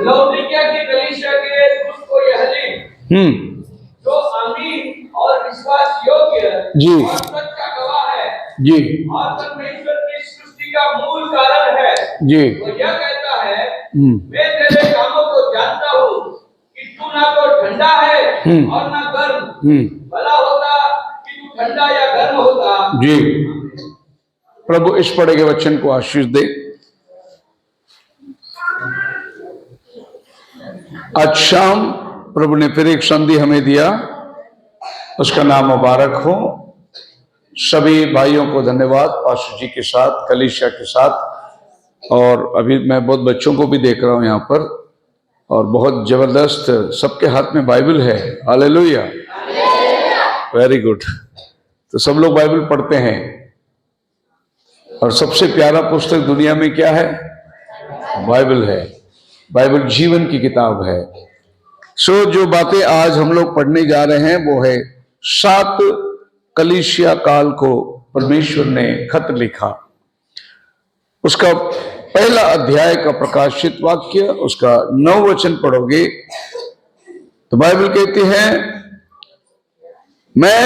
लौदीकिया की कलीसिया के दूत को यह लिख, जो अमीन और विश्वास योग्य जी और सच का गवाह है जी और परमेश्वर की सृष्टि का मूल कारण है जी। तो यह कहता है, मैं तेरे कामों को जानता हूँ कि तू ना तो ठंडा है और ना गर्म। भला होता कि तू ठंडा या गर्म होता। जी। प्रभु इस पढ़े गए वचन को आशीष दे। आज शाम प्रभु ने फिर एक संधि हमें दिया, उसका नाम मुबारक हो। सभी भाइयों को धन्यवाद, पास्टर जी के साथ, कलीसिया के साथ, और अभी मैं बहुत बच्चों को भी देख रहा हूं यहाँ पर, और बहुत जबरदस्त सबके हाथ में बाइबल है। Hallelujah, very good. तो सब लोग बाइबल पढ़ते हैं, और सबसे प्यारा पुस्तक दुनिया में क्या है? बाइबल है। बाइबल जीवन की किताब है। सो जो बातें आज हम लोग पढ़ने जा रहे हैं वो है 7 कलीसिया काल को परमेश्वर ने खत लिखा। उसका पहला अध्याय का प्रकाशित वाक्य, उसका 9 वचन पढ़ोगे तो बाइबल कहती है, मैं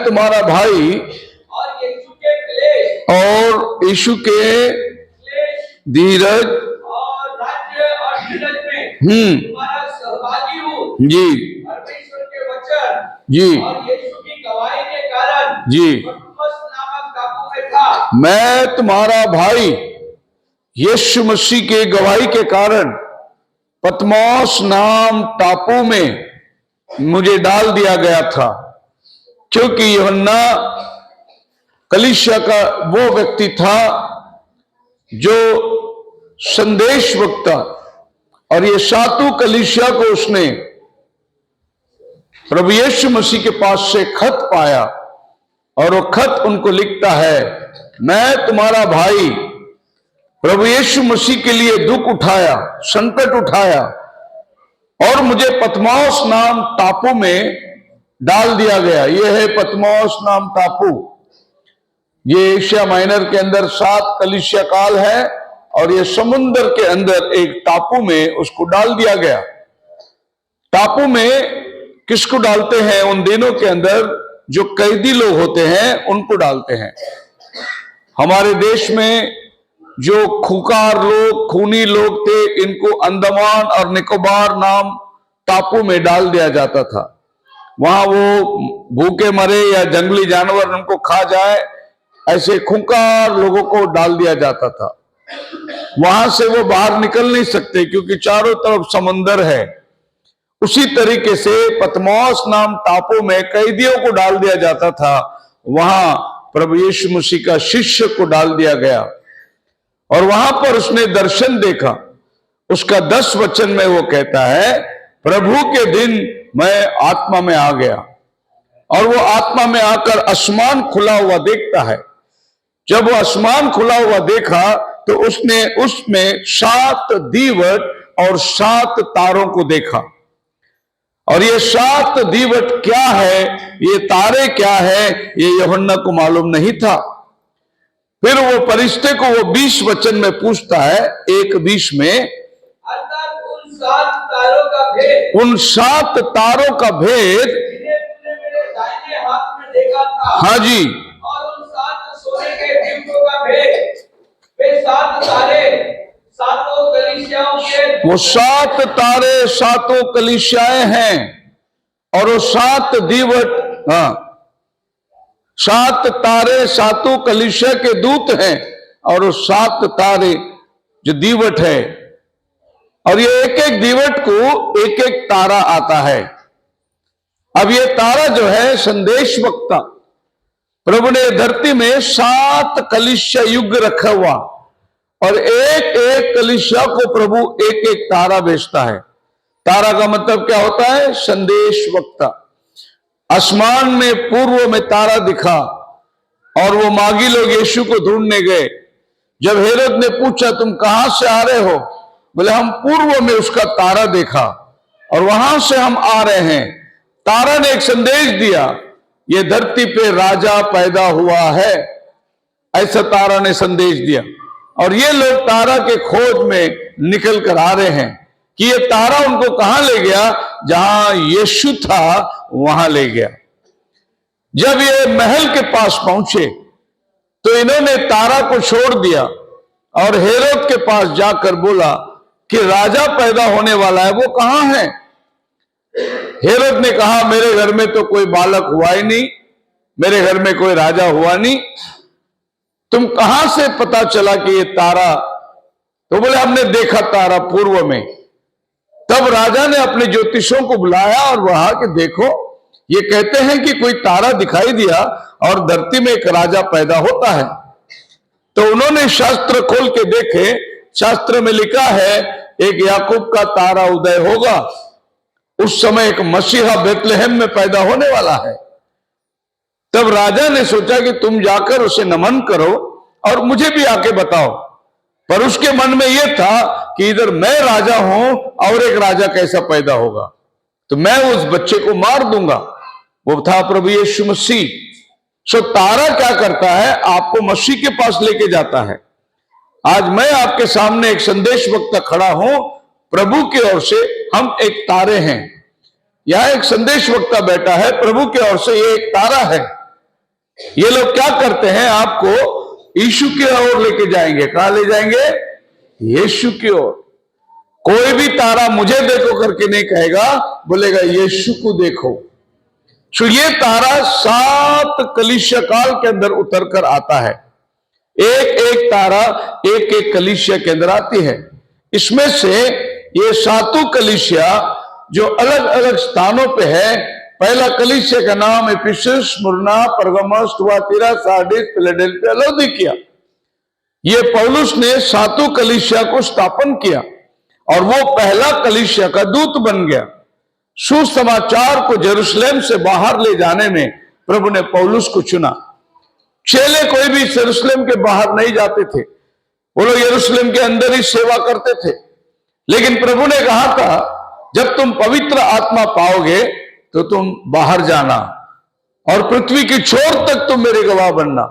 तुम्हारा भाई और यीशु के धीरज तुम्हारा सहभागी हूँ जी परमेश्वर के वचन जी और यीशु की गवाही के कारण जी। पतमोस नामक टापू में था। मैं तुम्हारा भाई यीशु मसीह के गवाही के कारण पतमोस नाम टापू में मुझे डाल दिया गया था, क्योंकि यूहन्ना कलीसिया का वो व्यक्ति था जो संदेश वक्ता, और ये 7 कलीसिया को उसने प्रभु यीशु मसीह के पास से खत पाया, और वो खत उनको लिखता है, मैं तुम्हारा भाई प्रभु यीशु मसीह के लिए दुख उठाया, संकट उठाया, और मुझे पतमोस नाम टापू में डाल दिया गया। यह है पतमोस नाम टापू। ये एशिया माइनर के अंदर 7 कलीसिया काल है, और ये समुद्र के अंदर एक टापू में उसको डाल दिया गया। टापू में किसको डालते हैं? उन दिनों के अंदर जो कैदी लोग होते हैं उनको डालते हैं। हमारे देश में जो खूंखार लोग, खूनी लोग थे, इनको अंडमान और निकोबार नाम टापू में डाल दिया जाता था। वहां वो भूखे मरे या जंगली जानवर उनको खा जाए, ऐसे खूंखार लोगों को डाल दिया जाता था। वहां से वो बाहर निकल नहीं सकते, क्योंकि चारों तरफ समुंदर है। उसी तरीके से पतमोस नाम टापू में कैदियों को डाल दिया जाता था। वहां प्रभु यीशु मसीह का शिष्य को डाल दिया गया, और वहां पर उसने दर्शन देखा। उसका 10 वचन में वो कहता है, प्रभु के दिन मैं आत्मा में आ गया, और वो आत्मा में आकर आसमान खुला हुआ देखता है। जब वो आसमान खुला हुआ देखा तो उसने उसमें 7 दीवट और 7 तारों को देखा। और ये 7 दीवट क्या है, ये तारे क्या है, ये यूहन्ना को मालूम नहीं था। फिर वो फरिश्ते को वो 20 वचन में पूछता है, 1:20 में, अर्थात उन 7 तारों का भेद, उन 7 तारों का भेद जिन्हें तूने मेरे दाहिने हाथ में देखा था, हाँ जी, और उन 7 सोने के दीवटों का भेद, वे 7 तारे 7 कलीसियाओं के, वो 7 तारे 7 कलीसियाएं हैं, और वो 7 दीवट, हाँ, 7 तारे 7 कलीसिया के दूत हैं, और वो 7 तारे जो दीवट है, और ये एक एक दीवट को एक एक तारा आता है। अब ये तारा जो है संदेश वक्ता, प्रभु ने धरती में 7 कलीसिया युग रखा हुआ, और एक एक कलीसिया को प्रभु एक एक तारा भेजता है। तारा का मतलब क्या होता है? संदेश वक्ता। आसमान में पूर्व में तारा दिखा, और वो मागी लोग यीशु को ढूंढने गए। जब हेरोद ने पूछा, तुम कहां से आ रहे हो? बोले, हम पूर्व में उसका तारा देखा, और वहां से हम आ रहे हैं। तारा ने एक संदेश दिया, ये धरती पे राजा पैदा हुआ है, ऐसा तारा ने संदेश दिया। और ये लोग तारा के खोज में निकल कर आ रहे हैं कि ये तारा उनको कहां ले गया, जहां यीशु था वहां ले गया। जब ये महल के पास पहुंचे तो इन्होंने तारा को छोड़ दिया और हेरोद के पास जाकर बोला कि राजा पैदा होने वाला है, वो कहां है। हेरोद ने कहा मेरे घर में तो कोई बालक हुआ ही नहीं, मेरे घर में कोई राजा हुआ नहीं, तुम कहां से पता चला कि ये तारा। तो बोले हमने देखा तारा पूर्व में। तब राजा ने अपने ज्योतिषों को बुलाया और कहा कि देखो ये कहते हैं कि कोई तारा दिखाई दिया और धरती में एक राजा पैदा होता है। तो उन्होंने शास्त्र खोल के देखे, शास्त्र में लिखा है एक याकूब का तारा उदय होगा, उस समय एक मसीहा बेतलेहम में पैदा होने वाला है। तब राजा ने सोचा कि तुम जाकर उसे नमन करो और मुझे भी आके बताओ, पर उसके मन में यह था कि इधर मैं राजा हूं और एक राजा कैसा पैदा होगा, तो मैं उस बच्चे को मार दूंगा। वो था प्रभु यीशु मसीह। सो तारा क्या करता है, आपको मसीह के पास लेके जाता है। आज मैं आपके सामने एक संदेश वक्ता खड़ा हूं, प्रभु की ओर से हम एक तारे हैं। यहां एक संदेश वक्ता बैठा है, प्रभु की ओर से ये एक तारा है। ये लोग क्या करते हैं, आपको यीशु की ओर लेके जाएंगे। कहां ले जाएंगे? यीशु की ओर। कोई भी तारा मुझे देखो करके नहीं कहेगा, बोलेगा यीशु को देखो। तो ये तारा 7 कलीसिया काल के अंदर उतर कर आता है। एक एक तारा एक एक कलीसिया के अंदर आती है। इसमें से ये 7 कलीसिया जो अलग अलग स्थानों पे है, पहला कलीसिया का नाम Ephesus, Smyrna, Pergamum, Thyatira, Sardis, Philadelphia, Laodicea. ये पौलुस ने 7 कलीसिया को स्थापन किया और वो पहला कलीसिया का दूत बन गया। सुसमाचार को यरूशलेम से बाहर ले जाने में प्रभु ने पौलुस को चुना। चेले कोई भी यरूशलेम के बाहर नहीं जाते थे, वो लोग यरूशलेम के अंदर ही सेवा करते थे। लेकिन प्रभु ने कहा था जब तुम पवित्र आत्मा पाओगे तो तुम बाहर जाना और पृथ्वी की छोर तक तुम मेरे गवाह बनना।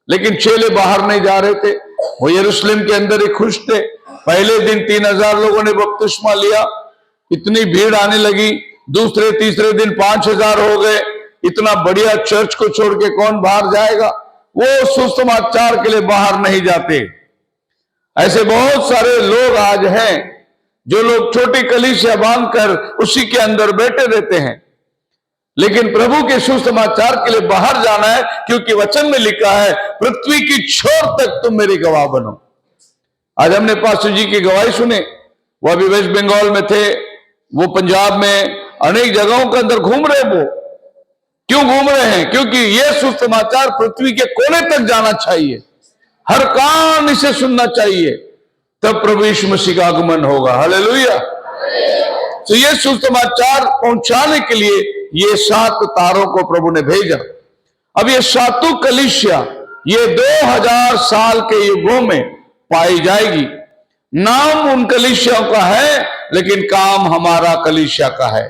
लेकिन चेले बाहर नहीं जा रहे थे, वो यरूशलेम के अंदर ही खुश थे। पहले दिन 3000 लोगों ने बपतिस्मा लिया, इतनी भीड़ आने लगी। दूसरे तीसरे दिन 5000 हो गए। इतना बढ़िया चर्च को छोड़ के कौन बाहर जाएगा? वो सुसमाचार के लिए बाहर नहीं जाते। ऐसे बहुत सारे लोग आज हैं जो लोग छोटी कलीसिया बांधकर उसी के अंदर बैठे रहते हैं। लेकिन प्रभु के सुसमाचार के लिए बाहर जाना है, क्योंकि वचन में लिखा है पृथ्वी की छोर तक तुम मेरी गवाह बनो। आज हमने पास्टर जी की गवाही सुने। वो अभी वेस्ट बंगाल में थे, वो पंजाब में अनेक जगहों के अंदर घूम रहे। वो क्यों घूम रहे हैं? क्योंकि ये सुसमाचार पृथ्वी के कोने तक जाना चाहिए, हर कान इसे सुनना चाहिए, तब प्रभु यीशु मसीह का आगमन होगा। हालेलुया। तो ये सुसमाचार पहुंचाने के लिए ये 7 तारों को प्रभु ने भेजा। अब ये 7 कलीसिया ये 2000 साल के युगों में पाई जाएगी। नाम उन कलीसियाओं का है, लेकिन काम हमारा कलीसिया का है।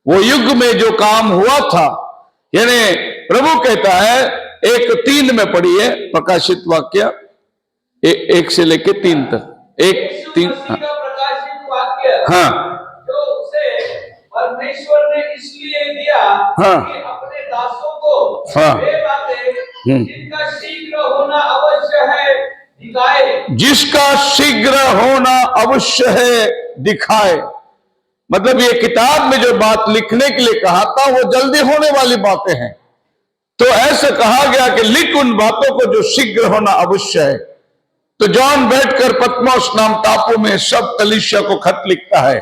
वो युग में जो काम हुआ था, यानी प्रभु कहता है 1:3 में पढ़िए प्रकाशित वाक्य 1 से लेके 3 तक। 1:3 प्रकाशित वाक्य, हाँ, जो उसे परमेश्वर ने इसलिए दिया हाँ, कि अपने दासों को हाँ, वे बातें जिनका शीघ्र होना अवश्य है दिखाए। जिसका शीघ्र होना अवश्य है दिखाए। मतलब ये किताब में जो बात लिखने के लिए कहा था वो जल्दी होने वाली बातें हैं। तो ऐसा कहा गया कि लिख उन बातों को जो शीघ्र होना अवश्य है। तो जॉन बैठकर पत्मोस नाम टापू में सब कलीसिया को खत लिखता है,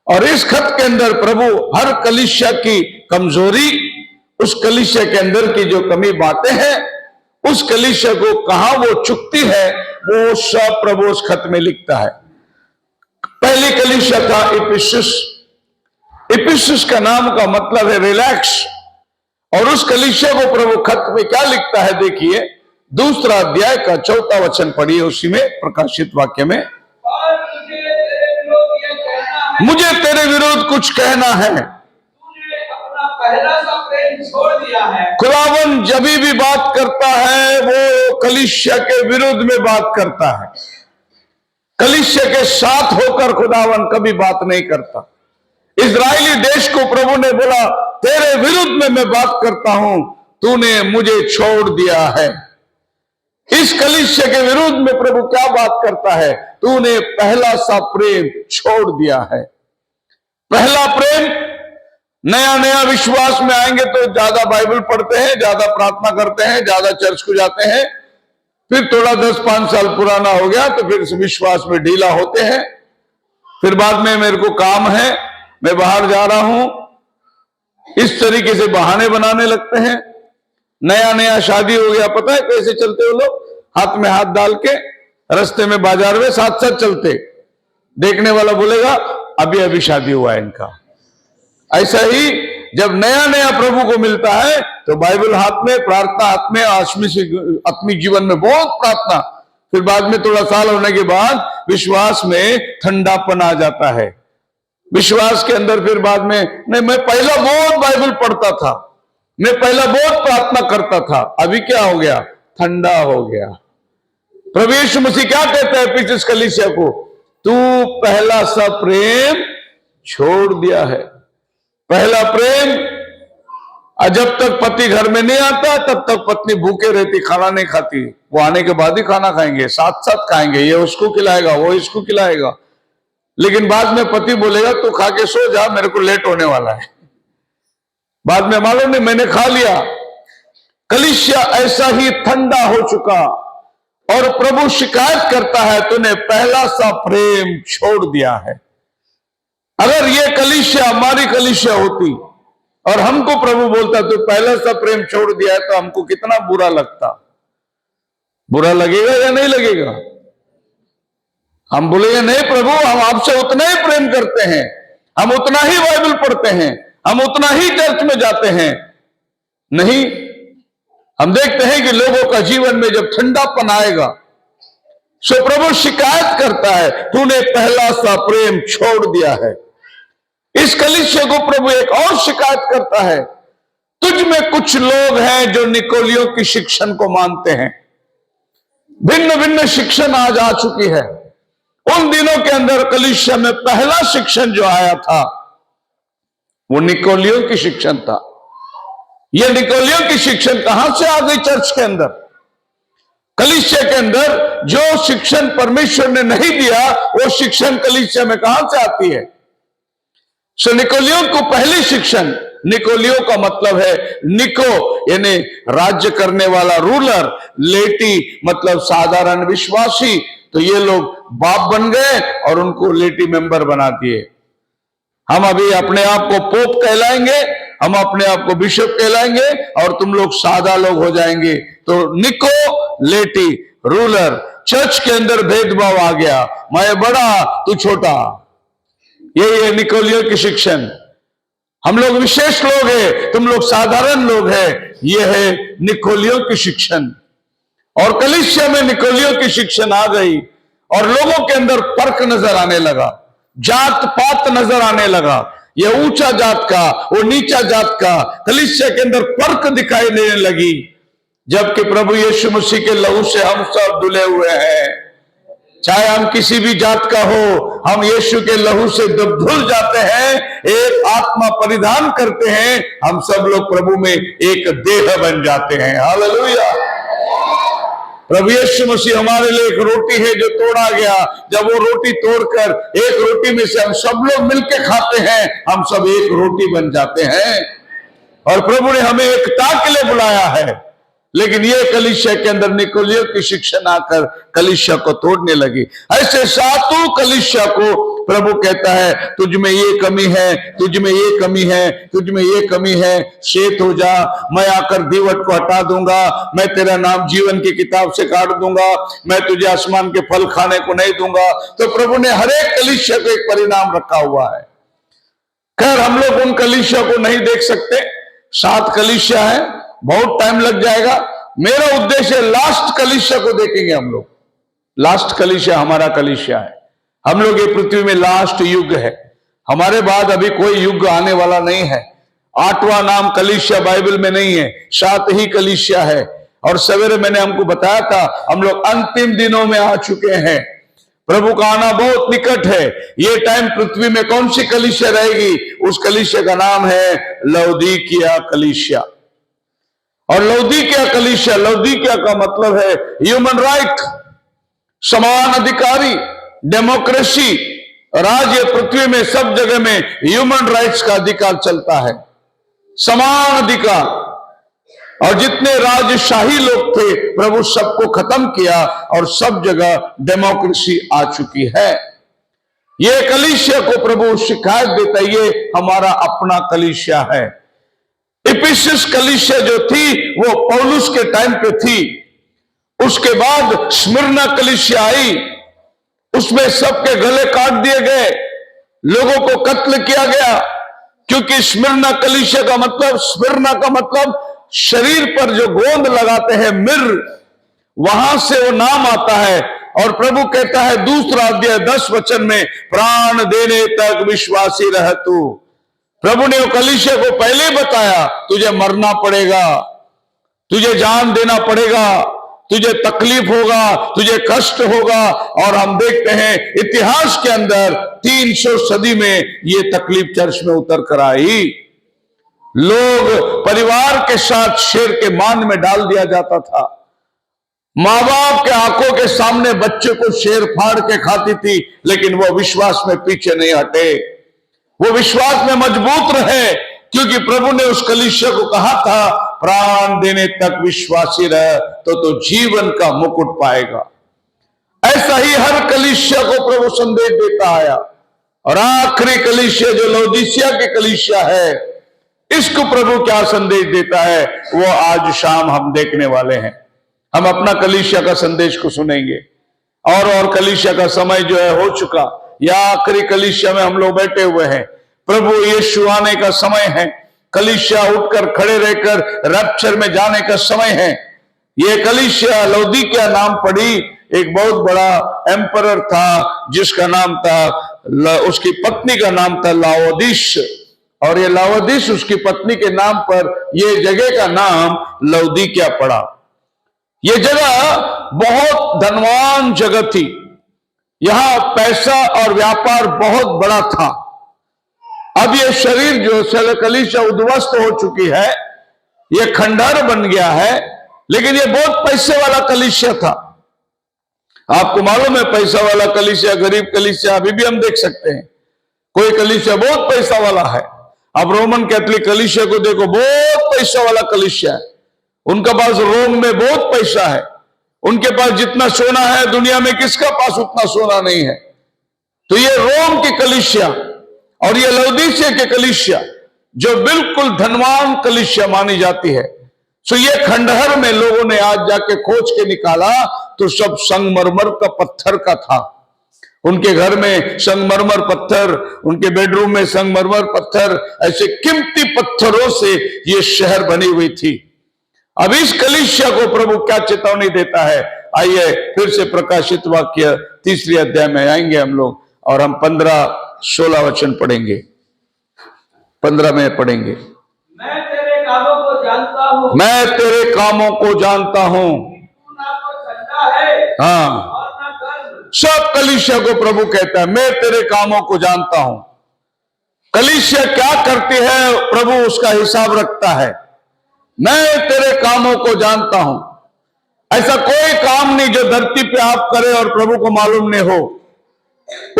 और इस खत के अंदर प्रभु हर कलीसिया की कमजोरी, उस कलीसिया के अंदर की जो कमी बातें हैं, उस कलीसिया को कहां वो चुकती है, वो सब प्रभु उस खत में लिखता है। पहली कलीसिया था इफिसस। इफिसस का नाम का मतलब है रिलैक्स। और उस कलीसिया को प्रभु खत में क्या लिखता है, देखिए 2 अध्याय का 4 वचन पढ़िए, उसी में प्रकाशित वाक्य में। और मुझे तेरे विरोध कुछ कहना है। मुझे तेरे विरोध कुछ कहना है। तूने अपना पहला सा प्रेम छोड़ दिया है। खुदावन जब भी बात करता है वो कलीसिया के विरुद्ध में बात करता है, कलीसिया के साथ होकर खुदावन कभी बात नहीं करता। इजरायली देश को प्रभु ने बोला, तेरे विरुद्ध में मैं बात करता हूं, तूने मुझे छोड़ दिया है। इस कलीसिया के विरुद्ध में प्रभु क्या बात करता है? तूने पहला सा प्रेम छोड़ दिया है। पहला प्रेम, नया नया विश्वास में आएंगे तो ज्यादा बाइबल पढ़ते हैं, ज्यादा प्रार्थना करते हैं, ज्यादा चर्च को जाते हैं, फिर थोड़ा 10-5 साल पुराना हो गया तो फिर विश्वास में ढीला होते हैं, फिर बाद में मेरे को काम है, मैं बाहर जा रहा हूं, इस तरीके से बहाने बनाने लगते हैं। नया नया शादी हो गया, पता है कैसे चलते हो लोग? हाथ में हाथ डाल के रास्ते में बाजार में साथ साथ चलते, देखने वाला बोलेगा अभी अभी शादी हुआ है इनका। ऐसा ही जब नया नया प्रभु को मिलता है तो बाइबल हाथ में, प्रार्थना हाथ में, आत्मिक जीवन में बहुत प्रार्थना, फिर बाद में थोड़ा साल होने के बाद विश्वास में ठंडापन आ जाता है। विश्वास के अंदर फिर बाद में, नहीं मैं पहला बहुत बाइबल पढ़ता था, मैं पहला बहुत प्रार्थना करता था, अभी क्या हो गया? ठंडा हो गया। प्रभु यीशु मसीह क्या कहता है पीछे कलीसिया को? तू पहला सा प्रेम छोड़ दिया है। पहला प्रेम, जब तक पति घर में नहीं आता तब तक पत्नी भूखे रहती, खाना नहीं खाती, वो आने के बाद ही खाना खाएंगे, साथ साथ खाएंगे, ये उसको खिलाएगा, वो इसको खिलाएगा। लेकिन बाद में पति बोलेगा तू खा के सो जा, मेरे को लेट होने वाला है। बाद में मालूम नहीं मैंने खा लिया। कलीसिया ऐसा ही ठंडा हो चुका और प्रभु शिकायत करता है तूने पहला सा प्रेम छोड़ दिया है। अगर ये कलीसिया हमारी कलीसिया होती और हमको प्रभु बोलता तो पहला सा प्रेम छोड़ दिया है, तो हमको कितना बुरा लगता। बुरा लगेगा या नहीं लगेगा? हम बोलेंगे नहीं प्रभु, हम आपसे उतना ही प्रेम करते हैं, हम उतना ही बाइबल पढ़ते हैं, हम उतना ही चर्च में जाते हैं। नहीं, हम देखते हैं कि लोगों का जीवन में जब ठंडापन आएगा सो प्रभु शिकायत करता है तूने पहला सा प्रेम छोड़ दिया है। इस कलीसिया को प्रभु एक और शिकायत करता है, तुझ में कुछ लोग हैं जो निकोलियों की शिक्षण को मानते हैं। भिन्न भिन्न शिक्षण आज आ चुकी है। उन दिनों के अंदर कलीसिया में पहला शिक्षण जो आया था वो निकोलियों की शिक्षण था। यह निकोलियों की शिक्षण कहां से आ गई चर्च के अंदर? कलीसिया के अंदर जो शिक्षण परमेश्वर ने नहीं दिया वो शिक्षण कलीसिया में कहां से आती है? सो निकोलियों को पहली शिक्षण, निकोलियों का मतलब है निको यानी राज्य करने वाला, रूलर, लेटी मतलब साधारण विश्वासी। तो ये लोग बाप बन गए और उनको लेटी मेंबर बना दिए। हम अभी अपने आप को पोप कहलाएंगे, हम अपने आप को बिशप कहलाएंगे और तुम लोग सादा लोग हो जाएंगे। तो निको, लेटी, रूलर, चर्च के अंदर भेदभाव आ गया, मैं बड़ा तू छोटा। ये है निकोलियों की शिक्षण। हम लोग विशेष लोग हैं, तुम लोग साधारण लोग हैं, ये है निकोलियों की शिक्षण। और कलीसिया में निकोलियों की शिक्षण आ गई और लोगों के अंदर फर्क नजर आने लगा, जात पात नजर आने लगा। ये ऊंचा जात का, वो नीचा जात का, कलीसिया के अंदर फर्क दिखाई देने लगी। जबकि प्रभु यीशु मसीह के लहू से हम सब धुले हुए हैं। चाहे हम किसी भी जात का हो, हम यीशु के लहू से जब धुल जाते हैं, एक आत्मा परिधान करते हैं, हम सब लोग प्रभु में एक देह बन जाते हैं। हालेलुया। प्रभु यीशु मसीह हमारे लिए एक रोटी है जो तोड़ा गया। जब वो रोटी तोड़कर एक रोटी में से हम सब लोग मिलकर खाते हैं, हम सब एक रोटी बन जाते हैं। और प्रभु ने हमें एकता के लिए बुलाया है। लेकिन ये कलीसिया के अंदर निकोलियों की शिक्षण आकर कलीसिया को तोड़ने लगी। ऐसे सातों कलीसिया को प्रभु कहता है तुझ में ये कमी है, तुझ में ये कमी है, तुझ में ये कमी है, श्वेत हो जा, मैं आकर दीवट को हटा दूंगा, मैं तेरा नाम जीवन की किताब से काट दूंगा, मैं तुझे आसमान के फल खाने को नहीं दूंगा। तो प्रभु ने हर एक कलीसिया को एक परिणाम रखा हुआ है। खैर हम लोग उन कलीसिया को नहीं देख सकते, 7 कलीसिया है, बहुत टाइम लग जाएगा। मेरा उद्देश्य लास्ट कलीसिया को देखेंगे हम लोग। लास्ट कलीसिया हमारा कलीसिया है। हम लोग ये पृथ्वी में लास्ट युग है, हमारे बाद अभी कोई युग आने वाला नहीं है। 8वां नाम कलीसिया बाइबल में नहीं है, 7 ही कलीसिया है। और सवेरे मैंने हमको बताया था हम लोग अंतिम दिनों में आ चुके हैं, प्रभु का आना बहुत निकट है। ये टाइम पृथ्वी में कौन सी कलीसिया रहेगी? उस कलीसिया का नाम है लौदीकिया कलीसिया। और लौदीकिया कलीसिया, लौदीकिया का मतलब है ह्यूमन राइट, समान अधिकारी, डेमोक्रेसी। राज्य पृथ्वी में सब जगह में ह्यूमन राइट्स का अधिकार चलता है, समान अधिकार। और जितने राजशाही लोग थे प्रभु सबको खत्म किया और सब जगह डेमोक्रेसी आ चुकी है। ये कलीसिया को प्रभु शिकायत देता है, ये हमारा अपना कलीसिया है। इफिसस कलीसिया जो थी वो पौलुस के टाइम पे थी। उसके बाद स्मिर्ना कलीसिया आई, उसमें सबके गले काट दिए गए, लोगों को कत्ल किया गया। क्योंकि स्मिर्ना कलीसिया का मतलब, स्मिर्ना का मतलब शरीर पर जो गोंद लगाते हैं मिर्र, वहां से वो नाम आता है। और प्रभु कहता है दूसरा अध्याय 10 वचन में, प्राण देने तक विश्वासी रह तू। प्रभु ने वो कलीसिया को पहले बताया, तुझे मरना पड़ेगा, तुझे जान देना पड़ेगा, तुझे तकलीफ होगा, तुझे कष्ट होगा। और हम देखते हैं इतिहास के अंदर 300 सदी में ये तकलीफ चर्च में उतर कर आई। लोग परिवार के साथ शेर के मान में डाल दिया जाता था। माँ बाप के आंखों के सामने बच्चे को शेर फाड़ के खाती थी, लेकिन वो विश्वास में पीछे नहीं हटे, वो विश्वास में मजबूत रहे। क्योंकि प्रभु ने उस कलीसिया को कहा था, प्राण देने तक विश्वासी रह तो जीवन का मुकुट पाएगा। ऐसा ही हर कलीसिया को प्रभु संदेश देता आया। और आखिरी कलीसिया जो लौदीकिया की कलीसिया है, इसको प्रभु क्या संदेश देता है वो आज शाम हम देखने वाले हैं। हम अपना कलीसिया का संदेश को सुनेंगे। और कलीसिया का समय जो है हो चुका, या आखिरी कलीसिया में हम लोग बैठे हुए हैं। प्रभु यीशु आने का समय है, कलीसिया उठकर खड़े रहकर रैप्चर में जाने का समय है। ये कलीसिया लौदीकिया नाम पड़ी, एक बहुत बड़ा एम्परर था जिसका नाम था, उसकी पत्नी का नाम था लाओदिस। और ये लाओदिस उसकी पत्नी के नाम पर ये जगह का नाम लौदीकिया पड़ा। ये जगह बहुत धनवान जगह थी, यहां पैसा और व्यापार बहुत बड़ा था। अब ये शरीर जो कलीसिया उद्ध्वस्त हो चुकी है, ये खंडहर बन गया है, लेकिन ये बहुत पैसे वाला कलीसिया था। आपको मालूम है पैसा वाला कलीसिया, गरीब कलीसिया अभी भी हम देख सकते हैं। कोई कलीसिया बहुत पैसा वाला है। अब रोमन कैथोलिक कलीसिया को देखो, बहुत पैसा वाला कलीसिया है, उनके पास रोम में बहुत पैसा है, उनके पास जितना सोना है दुनिया में किसका पास उतना सोना नहीं है। तो ये रोम की कलीसिया और ये लौदीकिया की कलीसिया जो बिल्कुल धनवान कलीसिया मानी जाती है। सो ये खंडहर में लोगों ने आज जाके खोज के निकाला तो सब संगमरमर का पत्थर का था। उनके घर में संगमरमर पत्थर, उनके बेडरूम में संगमरमर पत्थर, ऐसे कीमती पत्थरों से ये शहर बनी हुई थी। अब इस कलीसिया को प्रभु क्या चेतावनी देता है, आइए फिर से प्रकाशित वाक्य 3 अध्याय में आएंगे हम लोग और हम 15-16 वचन पढ़ेंगे। 15 में पढ़ेंगे। मैं तेरे कामों को जानता हूँ, मैं तेरे कामों को जानता हूं, तू ना तो ठंडा है हाँ। और ना गर्म। सब कलीसिया को प्रभु कहता है मैं तेरे कामों को जानता हूं। कलीसिया क्या करती है प्रभु उसका हिसाब रखता है। मैं तेरे कामों को जानता हूं। ऐसा कोई काम नहीं जो धरती पे आप करें और प्रभु को मालूम नहीं हो।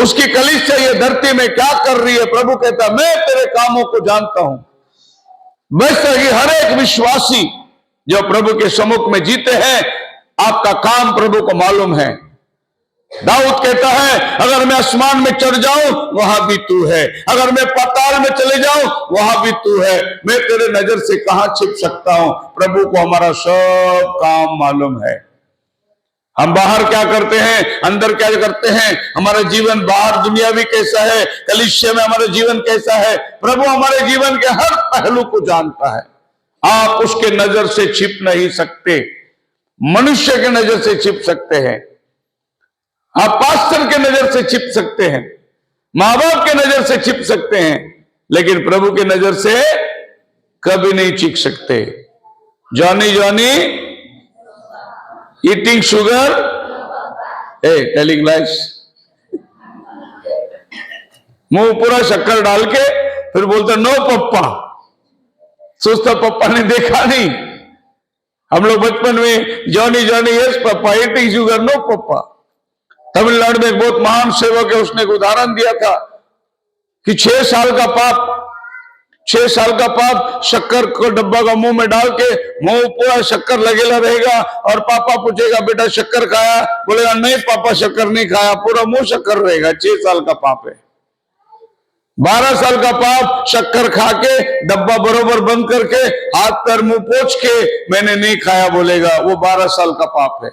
उसकी कलीसिया ये धरती में क्या कर रही है, प्रभु कहता है मैं तेरे कामों को जानता हूं। वैसे ही हर एक विश्वासी जो प्रभु के सम्मुख में जीते हैं, आपका काम प्रभु को मालूम है। दाऊद कहता है अगर मैं आसमान में चढ़ जाऊं वहां भी तू है, अगर मैं पाताल में चले जाऊं वहां भी तू है, मैं तेरे नजर से कहां छिप सकता हूं। प्रभु को हमारा सब काम मालूम है। हम बाहर क्या करते हैं, अंदर क्या करते हैं, हमारा जीवन बाहर दुनियावी कैसा है, कलीसिया में हमारा जीवन कैसा है, प्रभु हमारे जीवन के हर पहलू को जानता है। आप उसके नजर से छिप नहीं सकते। मनुष्य के नजर से छिप सकते हैं, आप पास्टर के नजर से छिप सकते हैं, माँ बाप के नजर से छिप सकते हैं, लेकिन प्रभु की नजर से कभी नहीं चीख सकते। Johnny Johnny eating sugar, telling lies. मुंह पूरा शक्कर डाल के फिर बोलता नो पप्पा। सोचता पप्पा ने देखा नहीं। हम लोग बचपन में जॉनी जॉनी यस पप्पा, ईटिंग शुगर नो पप्पा। तमिलनाडु में एक बहुत महान सेवक है, उसने एक उदाहरण दिया था कि 6 साल का पाप शक्कर को डब्बा का मुंह में डाल के मुंह पूरा शक्कर लगेला रहेगा, और पापा पूछेगा बेटा शक्कर खाया, बोलेगा नहीं पापा शक्कर नहीं खाया, पूरा मुंह शक्कर रहेगा। 6 साल का पाप है। 12 साल का पाप शक्कर खा के डब्बा बरोबर बंद करके हाथ पैर मुंह पोंछ के मैंने नहीं खाया बोलेगा, वो 12 साल का पाप है।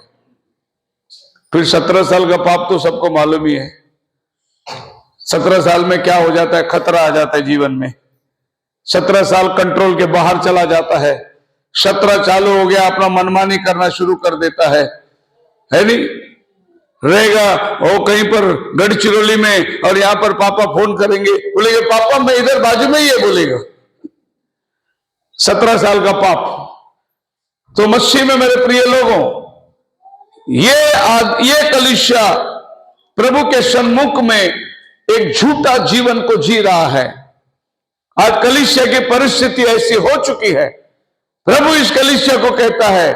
फिर 17 साल का पाप तो सबको मालूम ही है। 17 साल में क्या हो जाता है, खतरा आ जाता है जीवन में। 17 साल कंट्रोल के बाहर चला जाता है। 17 चालू हो गया, अपना मनमानी करना शुरू कर देता है नहीं? रहेगा वो कहीं पर गढ़चिरौली में, और यहां पर पापा फोन करेंगे, बोलेंगे पापा मैं इधर बाजू में ही है, बोलेगा। 17 साल का पाप। तो मसीह में मेरे प्रिय लोगों, ये कलीसिया प्रभु के सन्मुख में एक झूठा जीवन को जी रहा है। आज कलीसिया की परिस्थिति ऐसी हो चुकी है, प्रभु इस कलीसिया को कहता है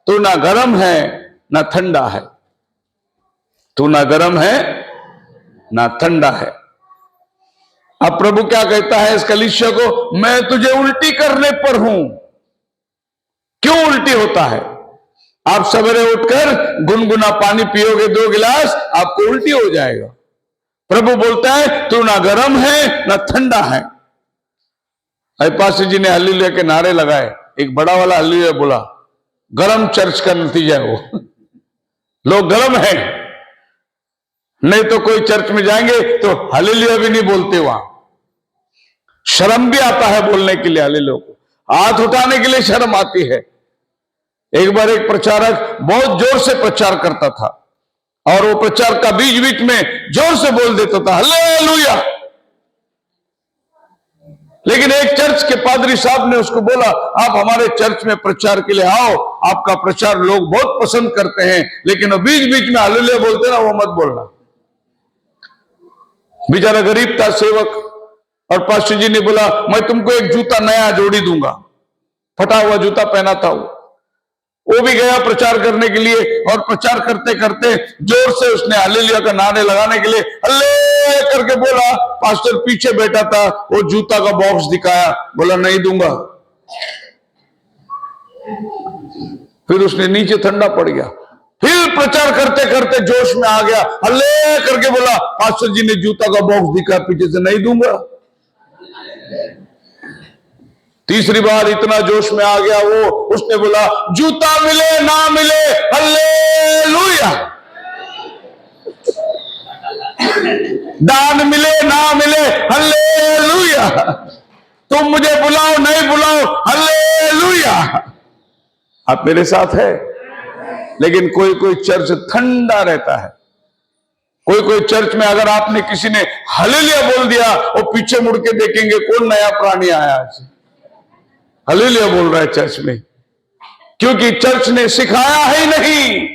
तू ना गर्म है ना ठंडा है, तू ना गर्म है ना ठंडा है। अब प्रभु क्या कहता है इस कलीसिया को, मैं तुझे उल्टी करने पर हूं। क्यों उल्टी होता है? आप सवेरे उठकर गुनगुना पानी पियोगे 2 गिलास, आपको उल्टी हो जाएगा। प्रभु बोलता है तू ना गर्म है ना ठंडा है। पास्टर जी ने हालेलुया के नारे लगाए, एक बड़ा वाला हालेलुया बोला। गरम चर्च का नतीजा है वो। लोग गरम है, नहीं तो कोई चर्च में जाएंगे तो हालेलुया भी नहीं बोलते, वहां शर्म भी आता है बोलने के लिए, हालेलुया को हाथ उठाने के लिए शर्म आती है। एक बार एक प्रचारक बहुत जोर से प्रचार करता था, और वो प्रचार का बीच बीच में जोर से बोल देता था हालेलुया। लेकिन एक चर्च के पादरी साहब ने उसको बोला आप हमारे चर्च में प्रचार के लिए आओ, आपका प्रचार लोग बहुत पसंद करते हैं, लेकिन वो बीच बीच में हालेलुया बोलते ना, वो मत बोलना। बेचारा गरीब था सेवक, और पास्टर जी ने बोला मैं तुमको एक जूता नया जोड़ी दूंगा। फटा हुआ जूता पहना था वो भी गया प्रचार करने के लिए, और प्रचार करते करते जोर से उसने हालेलुया का नारे लगाने के लिए हल्ले करके बोला। पास्टर पीछे बैठा था, वो जूता का बॉक्स दिखाया, बोला नहीं दूंगा। फिर उसने नीचे ठंडा पड़ गया, फिर प्रचार करते करते जोश में आ गया, हल्ले करके बोला पास्टर जी ने जूता का बॉक्स दिखाया पीछे से, नहीं दूंगा। तीसरी बार इतना जोश में आ गया वो, उसने बोला जूता मिले ना मिले हालेलुया, दान मिले ना मिले हालेलुया, तुम मुझे बुलाओ नहीं बुलाओ हालेलुया। आप मेरे साथ है? लेकिन कोई कोई चर्च ठंडा रहता है। कोई कोई चर्च में अगर आपने किसी ने हालेलुया बोल दिया, वो पीछे मुड़ के देखेंगे कौन नया प्राणी आया आज हालेलुया बोल रहा है चर्च में, क्योंकि चर्च ने सिखाया ही नहीं।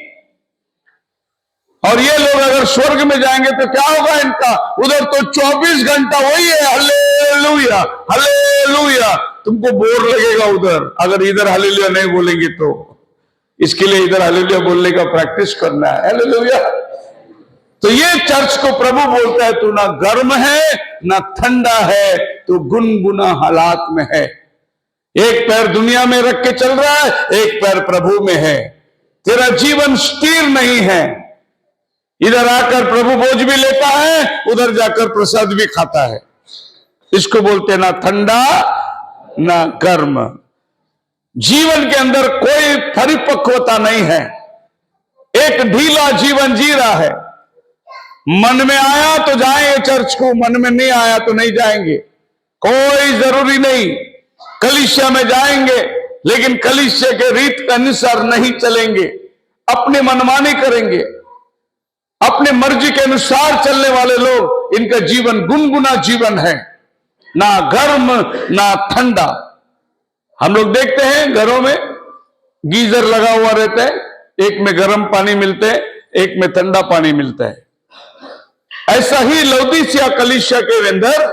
और ये लोग अगर स्वर्ग में जाएंगे तो क्या होगा इनका? उधर तो 24 घंटा वही है हालेलुया हालेलुया। तुमको बोर लगेगा उधर, अगर इधर हालेलुया नहीं बोलेंगे तो। इसके लिए इधर हालेलुया बोलने का प्रैक्टिस करना है, हालेलुया। तो ये चर्च को प्रभु बोलता है तू ना गर्म है ना ठंडा है, तू गुनगुना हालात में है। एक पैर दुनिया में रख के चल रहा है, एक पैर प्रभु में है। तेरा जीवन स्थिर नहीं है। इधर आकर प्रभु बोझ भी लेता है, उधर जाकर प्रसाद भी खाता है। इसको बोलते ना ठंडा ना गर्म। जीवन के अंदर कोई परिपक्वता नहीं है, एक ढीला जीवन जी रहा है। मन में आया तो जाएंगे चर्च को, मन में नहीं आया तो नहीं जाएंगे, कोई जरूरी नहीं। कलीसिया में जाएंगे लेकिन कलीसिया के रीत के अनुसार नहीं चलेंगे, अपनी मनमानी करेंगे, अपने मर्जी के अनुसार चलने वाले लोग, इनका जीवन गुनगुना जीवन है, ना गर्म ना ठंडा। हम लोग देखते हैं घरों में गीजर लगा हुआ रहता है, एक में गर्म पानी मिलता है, एक में ठंडा पानी मिलता है। ऐसा ही लौदीसिया कलीसिया के अंदर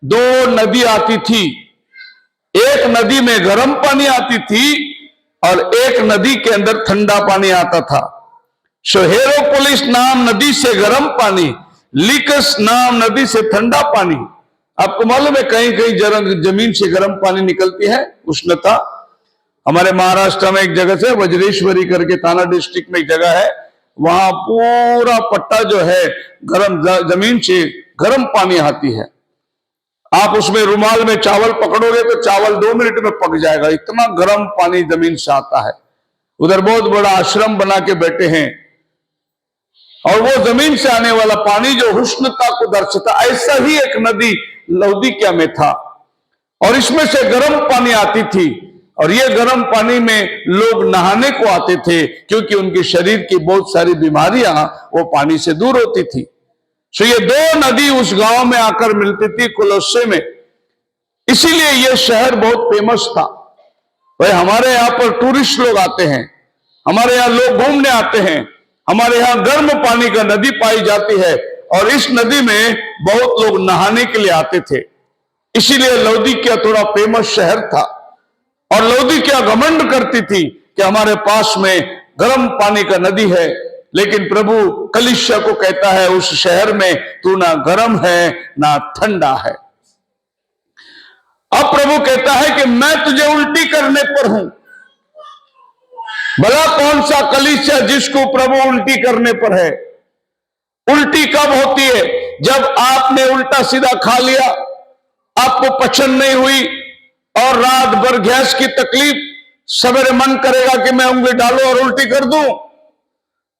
दो नदी आती थी। एक नदी में गर्म पानी आती थी और एक नदी के अंदर ठंडा पानी आता था। हिएरापोलिस नाम नदी से गर्म पानी, लिकस नाम नदी से ठंडा पानी। आपको मालूम है कहीं कहीं जमीन से गर्म पानी निकलती है, उष्णता। हमारे महाराष्ट्र में एक जगह से वज्रेश्वरी करके थाना डिस्ट्रिक्ट में एक जगह है, वहां पूरा पट्टा जो है गर्म जमीन से गर्म पानी आती है। आप उसमें रुमाल में चावल पकड़ोगे तो चावल 2 मिनट में पक जाएगा, इतना गर्म पानी जमीन से आता है। उधर बहुत बड़ा आश्रम बना के बैठे हैं और वो जमीन से आने वाला पानी जो उष्णता को दर्शाता, ऐसा ही एक नदी लौदीकिया में था और इसमें से गर्म पानी आती थी और ये गर्म पानी में लोग नहाने को आते थे क्योंकि उनके शरीर की बहुत सारी बीमारियां वो पानी से दूर होती थी। सो ये दो नदी उस गांव में आकर मिलती थी कोलोसे में, इसीलिए ये शहर बहुत फेमस था। भाई हमारे यहां पर टूरिस्ट लोग आते हैं, हमारे यहां लोग घूमने आते हैं, हमारे यहां गर्म पानी का नदी पाई जाती है और इस नदी में बहुत लोग नहाने के लिए आते थे। इसीलिए लौदीकिया थोड़ा फेमस शहर था और लौदीकिया घमंड करती थी कि हमारे पास में गर्म पानी का नदी है। लेकिन प्रभु कलीसिया को कहता है उस शहर में तू ना गर्म है ना ठंडा है। अब प्रभु कहता है कि मैं तुझे उल्टी करने पर हूं। भला कौन सा कलीसिया जिसको प्रभु उल्टी करने पर है? उल्टी कब होती है? जब आपने उल्टा सीधा खा लिया, आपको पचन नहीं हुई और रात भर गैस की तकलीफ, सवेरे मन करेगा कि मैं उंगली डालूं और उल्टी कर दूं।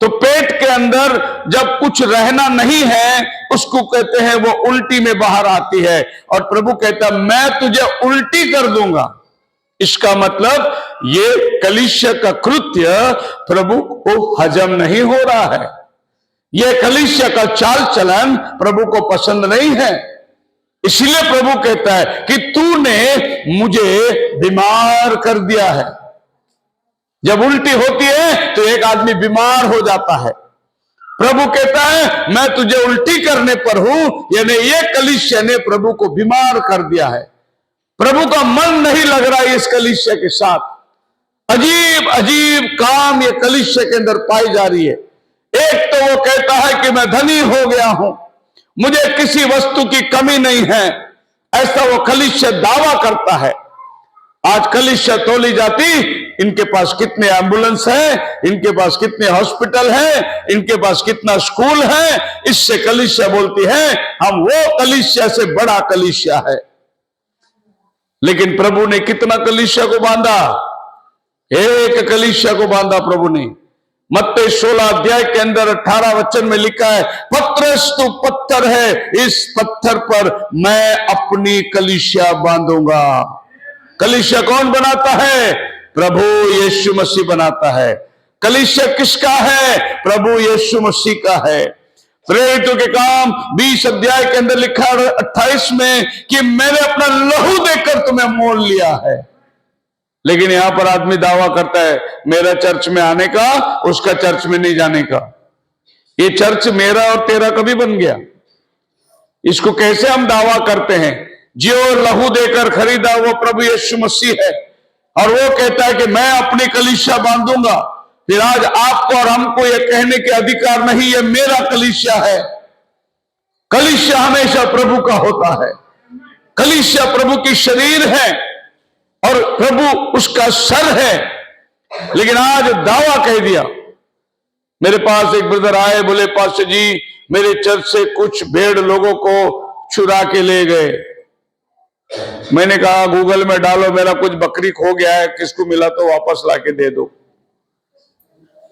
तो पेट के अंदर जब कुछ रहना नहीं है उसको कहते हैं वो उल्टी में बाहर आती है और प्रभु कहता है मैं तुझे उल्टी कर दूंगा। इसका मतलब ये कलीसिया का कृत्य प्रभु को हजम नहीं हो रहा है, यह कलीसिया का चाल चलन प्रभु को पसंद नहीं है। इसलिए प्रभु कहता है कि तूने मुझे बीमार कर दिया है। जब उल्टी होती है तो एक आदमी बीमार हो जाता है। प्रभु कहता है मैं तुझे उल्टी करने पर हूं, यानी ये कलीसिया ने प्रभु को बीमार कर दिया है। प्रभु का मन नहीं लग रहा है इस कलीसिया के साथ। अजीब अजीब काम ये कलीसिया के अंदर पाई जा रही है। एक तो वो कहता है कि मैं धनी हो गया हूं, मुझे किसी वस्तु की कमी नहीं है, ऐसा वो कलीसिया दावा करता है। आज कलीसिया तोली जाती, इनके पास कितने एम्बुलेंस है, इनके पास कितने हॉस्पिटल है, इनके पास कितना स्कूल है, इससे कलीसिया बोलती है हम वो कलीसिया से बड़ा कलीसिया है। लेकिन प्रभु ने कितना कलीसिया को बांधा? एक कलीसिया को बांधा प्रभु ने। मत्ती 16 अध्याय के अंदर 18 वचन में लिखा है पत्रस तू पत्थर है, इस पत्थर पर मैं अपनी कलीसिया बांधूंगा। कलीसिया कौन बनाता है? प्रभु यीशु मसीह बनाता है। कलीसिया किसका है? प्रभु यीशु मसीह का है। प्रेरितों के काम 20 अध्याय के अंदर लिखा है 28 में कि मैंने अपना लहू देकर तुम्हें मोल लिया है। लेकिन यहां पर आदमी दावा करता है मेरा चर्च में आने का, उसका चर्च में नहीं जाने का। ये चर्च मेरा और तेरा कभी बन गया? इसको कैसे हम दावा करते हैं? जो लहू देकर खरीदा वो प्रभु यीशु मसीह है और वो कहता है कि मैं अपनी कलीसिया बांधूंगा। फिर आज आपको और हमको ये कहने के अधिकार नहीं ये मेरा कलीसिया है। कलीसिया हमेशा प्रभु का होता है। कलीसिया प्रभु की शरीर है और प्रभु उसका सर है। लेकिन आज दावा कह दिया। मेरे पास एक ब्रदर आए, बोले पास्टर जी मेरे चर्च से कुछ भेड़ लोगों को चुरा के ले गए। मैंने कहा गूगल में डालो मेरा कुछ बकरी खो गया है, किसको मिला तो वापस लाके दे दो।